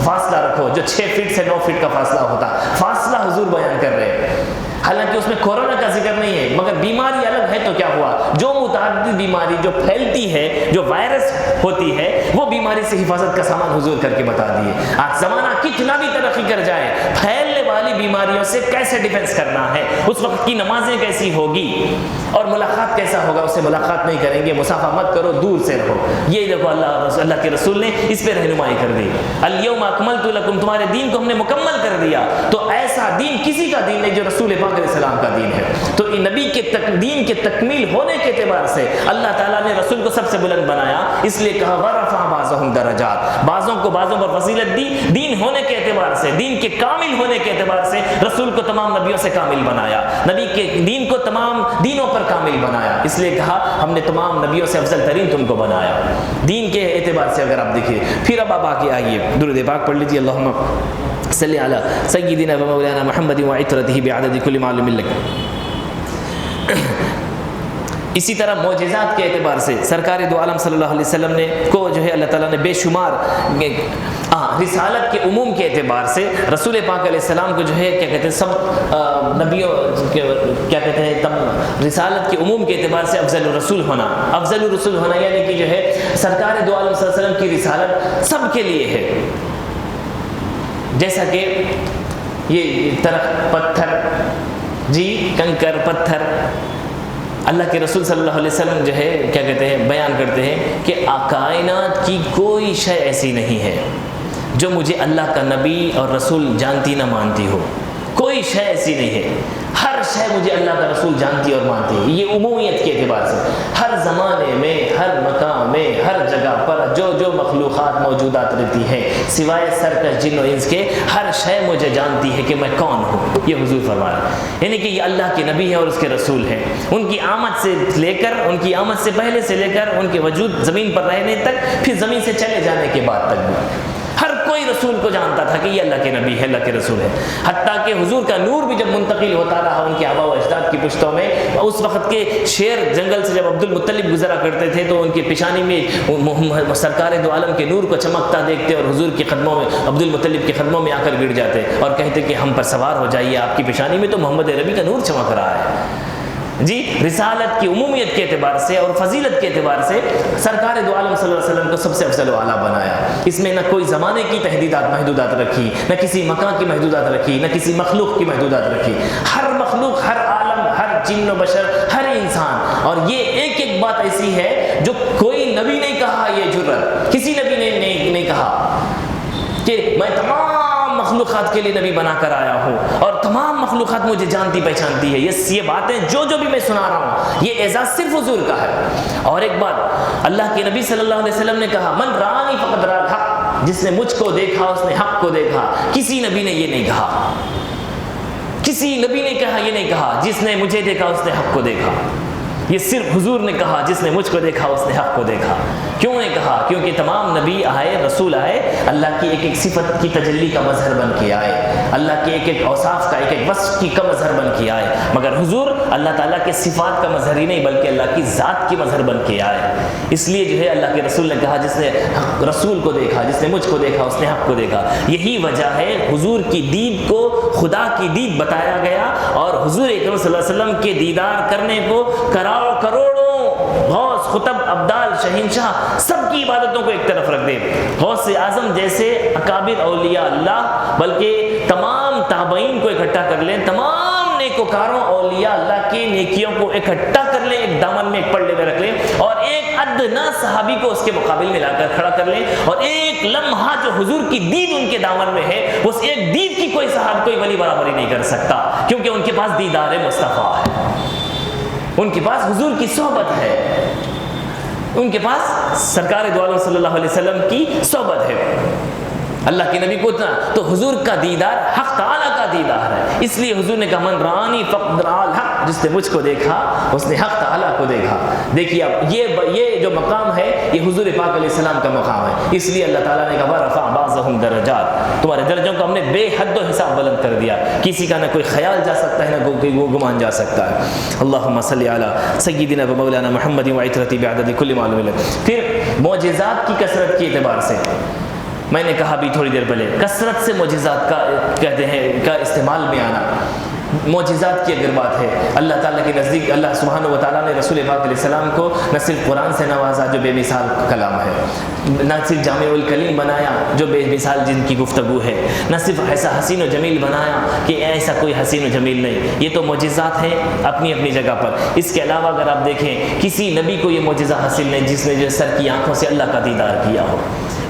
فاصلہ رکھو، جو 6 فٹ سے 9 فٹ کا فاصلہ ہوتا. فاصلہ حضور بیان کر رہے ہیں. حالانکہ اس میں کورونا کا ذکر نہیں ہے، مگر بیماری الگ ہے. تو کیا ہوا؟ جو متعدد بیماری جو پھیلتی ہے، جو وائرس ہوتی ہے، وہ بیماری سے حفاظت کا سامان حضور کر کے بتا دیے. آج زمانہ کتنا بھی ترقی کر جائے، پھیلنے والی بیماریوں سے کیسے ڈیفنس کرنا ہے، اس وقت کی نمازیں کیسی ہوگی اور ملاقات کیسا ہوگا، اس سے ملاقات نہیں کریں گے، مصافحہ مت کرو، دور سے رہو. یہ دیکھو اللہ کے رسول نے اس پہ رہنمائی کر دی. الیوم اکملت لکم، تمہارے دین کو ہم نے مکمل کر دیا. تو ایسا دین کسی کا دین نہیں جو رسول پاک علیہ السلام کا دین ہے. تو نبی کے دین کے تکمیل ہونے کے اعتبار سے اللہ تعالیٰ نے رسول کو سب سے بلند بنایا. اس لیے کہا ورفع بعضهم درجات، بعضوں کو بعضوں پر فضیلت دی. دین ہونے کے اعتبار سے، دین کے کامل ہونے کے اعتبار سے رسول کو تمام نبیوں سے کامل بنایا، نبی کے دین کو تمام دینوں پر کامل بنایا. اس لیے کہا ہم نے تمام نبیوں سے افضل ترین تم کو بنایا دین کے اعتبار سے. اگر آپ دیکھیے پھر اب آپ آگے آئیے، درود پاک پڑھ لیجیے. اللہم صلی علی سیدنا و مولانا محمد وعطرتہ بعدد کل معلوم لک. اسی طرح معجزات کے اعتبار سے سرکار دو عالم صلی اللہ علیہ وسلم نے کو جو ہے اللہ تعالیٰ نے بے شمار، رسالت کے عموم کے اعتبار سے رسول پاک علیہ السلام کو جو ہے کیا کہتے ہیں، سب نبیوں کیا کہتے ہیں، رسالت کے عموم کے اعتبار سے افضل الرسول ہونا، یعنی کہ جو ہے سرکار دو عالم صلی اللہ علیہ وسلم کی رسالت سب کے لیے ہے. جیسا کہ یہ درخت، پتھر، جی کنکر پتھر، اللہ کے رسول صلی اللہ علیہ وسلم جو ہے کیا کہتے ہیں، بیان کرتے ہیں کہ کائنات کی کوئی شے ایسی نہیں ہے جو مجھے اللہ کا نبی اور رسول جانتی نہ مانتی ہو. کوئی شے ایسی نہیں ہے، ہر شے مجھے اللہ کا رسول جانتی اور مانتی ہے۔ یہ عمومیت کے اعتبار سے ہر زمانے میں، ہر مقام میں، ہر جگہ پر جو جو مخلوقات موجودات رہتی ہیں سوائے سرکش جن و انس کے، ہر شے مجھے جانتی ہے کہ میں کون ہوں۔ یہ حضور فرما رہے ہیں، یعنی کہ یہ اللہ کے نبی ہیں اور اس کے رسول ہیں۔ ان کی آمد سے لے کر، ان کی آمد سے پہلے سے لے کر ان کے وجود زمین پر رہنے تک، پھر زمین سے چلے جانے کے بعد تک بھی ہر کوئی رسول کو جانتا تھا کہ یہ اللہ کے نبی ہے، اللہ کے رسول ہے۔ حتیٰ کہ حضور کا نور بھی جب منتقل ہوتا رہا ان کے آبا و اجداد کی پشتوں میں، اس وقت کے شیر جنگل سے جب عبد المطلب گزرا کرتے تھے تو ان کی پیشانی میں سرکار دو عالم کے نور کو چمکتا دیکھتے اور حضور کے قدموں میں، عبد المطلب کے قدموں میں آ کر گر جاتے اور کہتے کہ ہم پر سوار ہو جائیے، آپ کی پیشانی میں تو محمد عربی کا نور چمک رہا ہے۔ جی، رسالت کی عمومیت کے اعتبار سے اور فضیلت کے اعتبار سے سرکار دو عالم صلی اللہ علیہ وسلم کو سب سے افضل و اعلیٰ بنایا۔ اس میں نہ کوئی زمانے کی محدودات رکھی، نہ کسی مکان کی محدودات رکھی، نہ کسی مخلوق کی محدودات رکھی۔ ہر مخلوق، ہر عالم، ہر جن و بشر، ہر انسان، اور یہ ایک ایک بات ایسی ہے جو کوئی نبی نہیں کہا، یہ جرت کسی نبی نے نہیں کہا کہ میں تمام مخلوقات کے لیے نبی بنا کر آیا ہوں اور تمام مخلوقات مجھے جانتی پہچانتی ہے۔ یہ باتیں جو بھی میں سنا رہا ہوں، یہ اعزاز صرف حضور کا ہے۔ اور ایک بات اللہ کے نبی صلی اللہ علیہ وسلم نے کہا، من رآنی فقد رأى الحق، جس نے مجھ کو دیکھا اس نے حق کو دیکھا۔ کسی نبی نے یہ نہیں کہا، کسی نبی نے یہ نہیں کہا جس نے مجھے دیکھا اس نے حق کو دیکھا۔ یہ صرف حضور نے کہا، جس نے مجھ کو دیکھا اس نے حق کو دیکھا۔ کیوں نے کہا؟ کیونکہ تمام نبی آئے، رسول آئے، اللہ کی ایک ایک صفت کی تجلی کا مظہر بن کے آئے، اللہ کے ایک ایک اوصاف کا، ایک ایک وصف کی کا مظہر بن کے آئے، مگر حضور اللہ تعالیٰ کے صفات کا مظہر ہی نہیں بلکہ اللہ کی ذات کی مظہر بن کے آئے۔ اس لیے جو ہے اللہ کے رسول نے کہا، جس نے رسول کو دیکھا، جس نے مجھ کو دیکھا اس نے حق کو دیکھا۔ یہی وجہ ہے حضور کی دید کو خدا کی دید بتایا گیا، اور حضور اکرم صلی اللہ علیہ وسلم کے دیدار کرنے کو کروڑوں غوث، خطب، ابدال، شہنشاہ سب کی عبادتوں کو ایک طرف رکھ دے، غوث اعظم جیسے اکابر اولیاء اللہ، بلکہ تمام تابعین کو اکٹھا کر لیں، تمام نیکوکاروں اولیاء اللہ کی نیکیوں کو اکٹھا کر لیں، ایک دامن میں، ایک پلڑے میں رکھ لیں، اور ایک ادنا صحابی کو اس کے مقابل میں لا کر کھڑا کر لیں، اور ایک لمحہ جو حضور کی دید ان کے دامن میں ہے، اس ایک دید کی کوئی صحابی، کوئی ولی برابری نہیں کر سکتا، کیونکہ ان کے پاس دیدار مصطفیٰ ہے، ان کے پاس حضور کی صحبت ہے، ان کے پاس سرکار دو عالم صلی اللہ علیہ وسلم کی صحبت ہے۔ اللہ کے نبی کو اتنا، تو حضور کا دیدار حق تعالیٰ کا دیدار ہے۔ اس لیے حضور نے کہا، من رآنی فقد رأى الحق، جس نے مجھ کو دیکھا اس نے حق تعالیٰ کو دیکھا۔ دیکھیے اب یہ جو مقام ہے یہ حضور پاک علیہ السلام کا مقام ہے، اس لیے اللہ تعالیٰ نے کہا، وَرَفَعَ بَعْضَهُمْ دَرَجَاتٍ، تمہارے درجوں کو ہم نے بے حد و حساب بلند کر دیا، کسی کا نہ کوئی خیال جا سکتا ہے، نہ کوئی وہ گمان جا سکتا ہے۔ اللہم صلی علی سیدنا و مولانا محمد وعطرتی بعدد کل معلوم لک۔ پھر معجزات کی کثرت کے اعتبار سے میں نے کہا بھی تھوڑی دیر پہلے، کثرت سے معجزات کا کہتے ہیں کا استعمال میں آنا، معجزات کی اگر بات ہے، اللہ تعالیٰ کے نزدیک اللہ سبحانہ و تعالیٰ نے رسول پاک علیہ السلام کو نہ صرف قرآن سے نوازا جو بے مثال کلام ہے، نہ صرف جامع الکلیم بنایا جو بے مثال جن کی گفتگو ہے، نہ صرف ایسا حسین و جمیل بنایا کہ ایسا کوئی حسین و جمیل نہیں، یہ تو معجزات ہیں اپنی اپنی جگہ پر۔ اس کے علاوہ اگر آپ دیکھیں کسی نبی کو یہ معجزہ حاصل نہیں جس نے جو سر کی آنکھوں سے اللہ کا دیدار کیا ہو،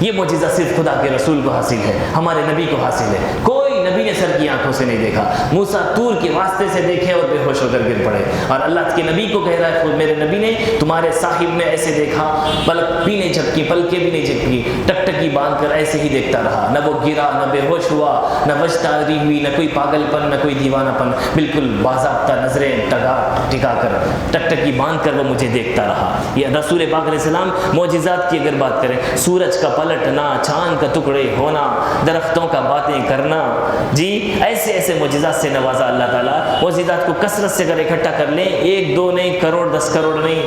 یہ معجزہ صرف خدا کے رسول کو حاصل ہے، ہمارے نبی کو حاصل ہے، کوئی نبی نے سر کی آنکھوں سے نہیں دیکھا۔ موسیٰ طور کے واسطے سے دیکھے اور بے ہوش ہو کر گر پڑے، اور اللہ کے نبی کو کہہ رہا ہے، خود میرے نبی نے تمہارے صاحب نے ایسے دیکھا، پلک بھی نہیں جھپکی، پلکیں بھی نہیں جھپکی، ٹکٹکی باندھ کر ایسے ہی دیکھتا رہا، نہ وہ گرا، نہ بے ہوش ہوا، نہ وشتاری ہوئی، نہ کوئی پاگل پن، نہ کوئی دیوانہ پن، بالکل باضابطہ نظریں ٹکا کر ٹکٹکی باندھ کر وہ مجھے دیکھتا رہا۔ یہ رسول پاک علیہ السلام معجزات کی اگر بات کریں، سورج کا پلٹنا، چاند کا ٹکڑے ہونا، درختوں کا باتیں کرنا، جی ایسے ایسے معجزات سے نوازا اللہ تعالیٰ۔ معجزات کو کثرت سے اگر اکٹھا کر لیں، ایک دو نہیں، کروڑ 10 کروڑ نہیں،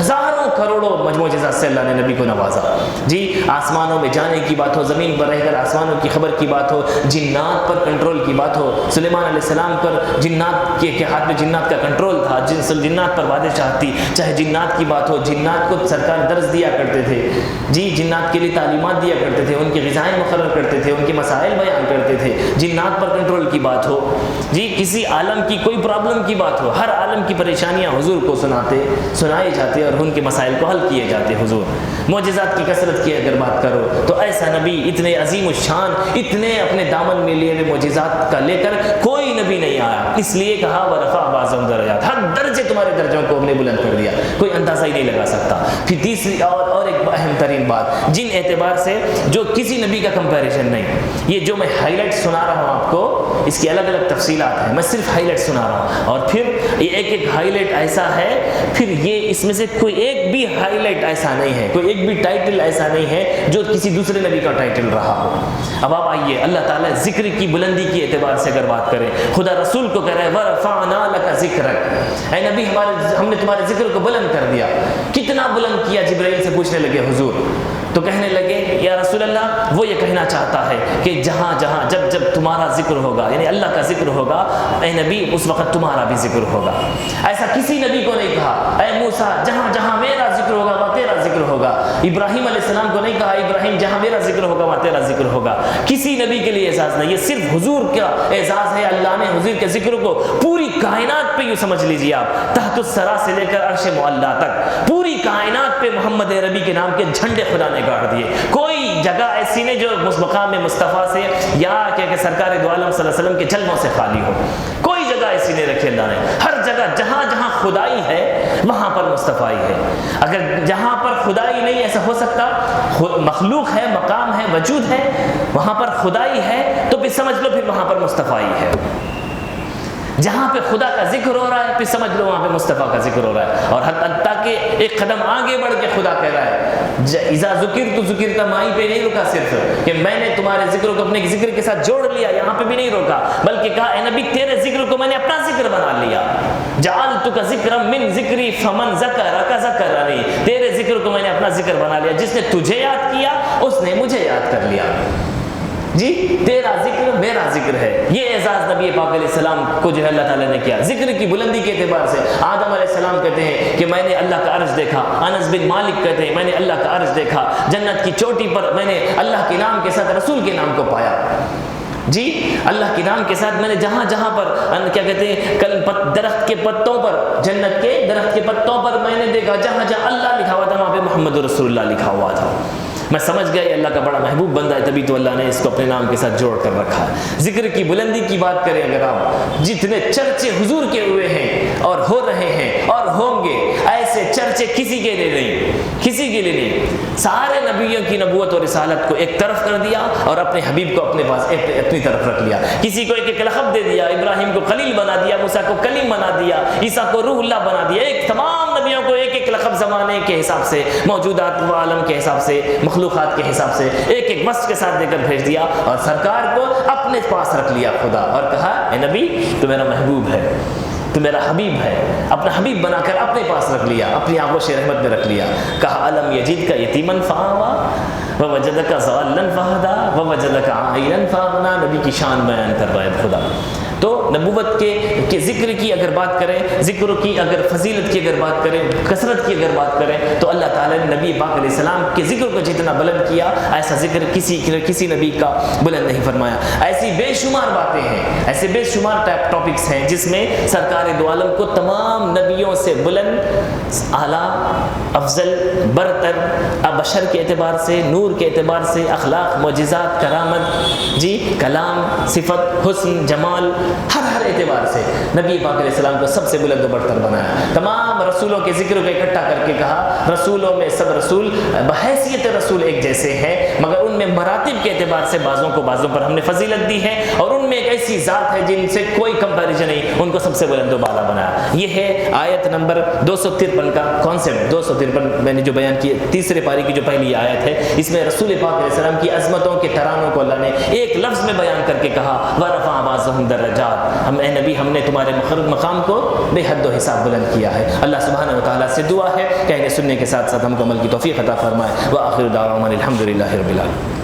ہزاروں کروڑوں معجزات سے اللہ نے نبی کو نوازا۔ جی آسمانوں میں جانے کی بات ہو، زمین پر رہ کر آسمانوں کی خبر کی بات ہو، جنات پر کنٹرول کی بات ہو، سلیمان علیہ السلام پر جنات کے ہاتھ میں جنات کا کنٹرول تھا، جنات پر بادشاہت تھی، چاہے جنات کی بات ہو، جنات کو سرکار درس دیا کرتے تھے، جی جنات کے لیے تعلیمات دیا کرتے تھے، ان کی غذائیں مقرر کرتے تھے، ان کے مسائل بیان کرتے تھے، جنات پر کنٹرول کی بات ہو، جی کسی عالم کی کوئی پرابلم کی بات ہو، ہر عالم کی پریشانیاں حضور کو سنائے جاتے اور ان کے مسائل مسائل کو حل کیے جاتے حضور. معجزات کی کثرت کی اگر بات کرو تو ایسا نبی اتنے عظیم الشان، اتنے اپنے دامن میں لیے ہوئے معجزات کا لے کر کوئی نبی نہیں آیا. اس لیے کہا ورفع بعضهم درجات، ہر درجے تمہارے درجوں کو ہم نے بلند کر دیا، کوئی اندازہ ہی نہیں لگا سکتا. پھر تیسری اور ایک اہم ترین بات جن اعتبار سے جو کسی نبی کا کمپیریزن نہیں. یہ جو میں ہائی لائٹ سنا رہا ہوں آپ کو، اس کی الگ الگ تفصیلات ہیں، میں صرف ہائی لائٹ سنا رہا ہوں. اور پھر یہ ایک ایک ہائی لائٹ ایسا ہے، پھر یہ اس میں سے کوئی ایک بھی ہائی لائٹ ایسا نہیں ہے، کوئی ایک بھی ٹائٹل ایسا نہیں ہے جو کسی دوسرے نبی کا ٹائٹل رہا ہو. اب آپ آئیے، اللہ تعالیٰ ذکر کی بلندی کی اعتبار سے اگر بات کریں، خدا رسول کو کہہ رہے ہیں وَرَفَعْنَا لَكَ ذِكْرَكَ، اے نبی ہم نے تمہارے ذکر کو بلند کر دیا. کتنا بلند کیا؟ جبرائیل سے پوچھنے لگے حضور، تو کہنے لگے یا رسول اللہ وہ یہ کہنا چاہتا ہے کہ جہاں جہاں جب جب تمہارا ذکر ہوگا، یعنی اللہ کا ذکر ہوگا، اے نبی اس وقت تمہارا بھی ذکر ہوگا. ایسا کسی نبی کو نہیں کہا اے موسیٰ جہاں جہاں میرا ذکر ہوگا وہاں تیرا ذکر ہوگا. ابراہیم علیہ السلام کو نہیں کہا ابراہیم جہاں میرا ذکر ہوگا وہاں تیرا ذکر ہوگا. کسی نبی کے لیے اعزاز نہیں، یہ صرف حضور کا اعزاز ہے. اللہ نے حضور کے ذکر کو پوری کائنات پہ، یوں سمجھ لیجیے آپ، تحت الثری سے لے کر عرش معلیٰ تک پوری کائنات پہ محمد عربی کے نام کے جھنڈے خدا نے گاڑ دیے. کوئی جگہ ایسی نہیں جو مقام مصطفیٰ سے یا کہ سرکار دو عالم صلی اللہ علیہ وسلم کے جلووں سے خالی ہو. کوئی جگہ ایسی نہیں رکھی اللہ نے. ہر جگہ جہاں جہاں خدائی ہے وہاں پر مصطفیٰ ہے. اگر جہاں پر خدائی نہیں ایسا ہو سکتا، مخلوق ہے، مقام ہے، وجود ہے، وہاں پر خدائی ہے تو پھر سمجھ لو پھر وہاں پر مصطفیٰ ہے. جہاں پہ خدا کا ذکر ہو رہا ہے پھر سمجھ لو وہاں پہ مصطفیٰ کا ذکر ہو رہا ہے. اور حتیٰ کہ ایک قدم آگے بڑھ کے خدا کہہ رہا ہے اذا ذکرت ذکرت معی پہ نہیں رکا، صرف کہ میں نے تمہارے ذکر کو اپنے ذکر کے ساتھ جوڑ لیا، یہاں پہ بھی نہیں روکا، بلکہ کہا اے نبی تیرے ذکر کو میں نے اپنا ذکر بنا لیا. جعلتک ذکرا من ذکری فمن ذکرک ذکرنی، تیرے ذکر کو میں نے اپنا ذکر بنا لیا، جس نے تجھے یاد کیا اس نے مجھے یاد کر لیا. جی تیرا ذکر میرا ذکر ہے. یہ اعزاز نبی پاک علیہ السلام کو جو ہے اللہ تعالیٰ نے کیا. ذکر کی بلندی کے اعتبار سے آدم علیہ السلام کہتے ہیں کہ میں نے اللہ کا عرش دیکھا. انس بن مالک کہتے ہیں میں نے اللہ کا عرش دیکھا. جنت کی چوٹی پر میں نے اللہ کے نام کے ساتھ رسول کے نام کو پایا. جی اللہ کے نام کے ساتھ میں نے جہاں جہاں پر کیا کہتے ہیں درخت کے پتوں پر، جنت کے درخت کے پتوں پر میں نے دیکھا جہاں جہاں اللہ لکھا ہوا تھا وہاں پہ محمد رسول اللہ لکھا ہوا تھا. میں سمجھ گیا یہ اللہ کا بڑا محبوب بندہ ہے، تبھی تو اللہ نے اس کو اپنے نام کے ساتھ جوڑ کر رکھا ہے. ذکر کی بلندی کی بات کریں اگر آپ، جتنے چرچے حضور کے ہوئے ہیں اور ہو رہے ہیں اور ہوں گے، ایسے چرچے کسی کے لیے نہیں، کسی کے لیے نہیں. سارے نبیوں کی نبوت اور رسالت کو ایک طرف کر دیا اور اپنے حبیب کو اپنے پاس اپنی طرف رکھ لیا. کسی کو ایک ایک لقب دے دیا، ابراہیم کو خلیل بنا دیا، موسیٰ کو کلیم بنا دیا، عیسیٰ کو روح اللہ بنا دیا. ایک تمام نبیوں کو ایک ایک لقب زمانے کے حساب سے، موجودات و عالم کے حساب سے، مخلوقات کے حساب سے ایک ایک وصف کے ساتھ دے کر بھیج دیا اور سرکار کو اپنے پاس رکھ لیا خدا اور کہا اے نبی تو میرا محبوب ہے، تو میرا حبیب ہے. اپنا حبیب بنا کر اپنے پاس رکھ لیا، اپنی آغوش رحمت میں رکھ لیا. کہا الم یجدک یتیما فآویٰ ووجدک ضالا فہدیٰ ووجدک عائلا فاغنیٰ. نبی کی شان بیان کر رہا ہے خدا. تو نبوت کے ذکر کی اگر بات کریں، ذکر کی اگر فضیلت کی اگر بات کریں، کثرت کی اگر بات کریں، تو اللہ تعالیٰ نے نبی پاک علیہ السلام کے ذکر کو جتنا بلند کیا ایسا ذکر کسی نبی کا بلند نہیں فرمایا. ایسی بے شمار باتیں ہیں، ایسے بے شمار ٹاپکس ہیں جس میں سرکار دو عالم کو تمام نبیوں سے بلند، اعلیٰ، افضل، برتر، بشر کے اعتبار سے، نور کے اعتبار سے، اخلاق، معجزات، کرامت، جی کلام، صفت، حسن، جمال، ہر اعتبار سے نبی پاک علیہ السلام کو سب سے بلند و برتر بنایا. تمام رسولوں کے ذکر کو اکٹھا کر کے کہا رسولوں میں سب رسول بحیثیت رسول ایک جیسے ہیں، مگر ان میں مراتب کے اعتبار سے بعضوں کو بعضوں پر ہم نے فضیلت دی ہے، اور ان میں ایک ایسی ذات ہے جن سے کوئی کمپیریزن نہیں، ان کو سب سے بلند و بالا بنایا. یہ ہے آیت نمبر 253 کا کانسیپٹ. 253 میں نے جو بیان کی تیسرے پاری کی جو پہلی آیت ہے، اس میں رسول پاک علیہ السلام کی عظمتوں کے ترانوں کو اللہ نے ایک لفظ میں بیان کر کے کہا وَرَفَعَ بَعْضَهُمْ دَرَجَاتٍ. اے نبی ہم نے تمہارے مقام کو بے حد و حساب بلند کیا ہے. اللہ سبحانہ و تعالیٰ سے دعا ہے کہنے سننے کے ساتھ ساتھ ہم کو عمل کی توفیق عطا فرمائے. وآخر دعوانا الحمد للہ رب العالمین.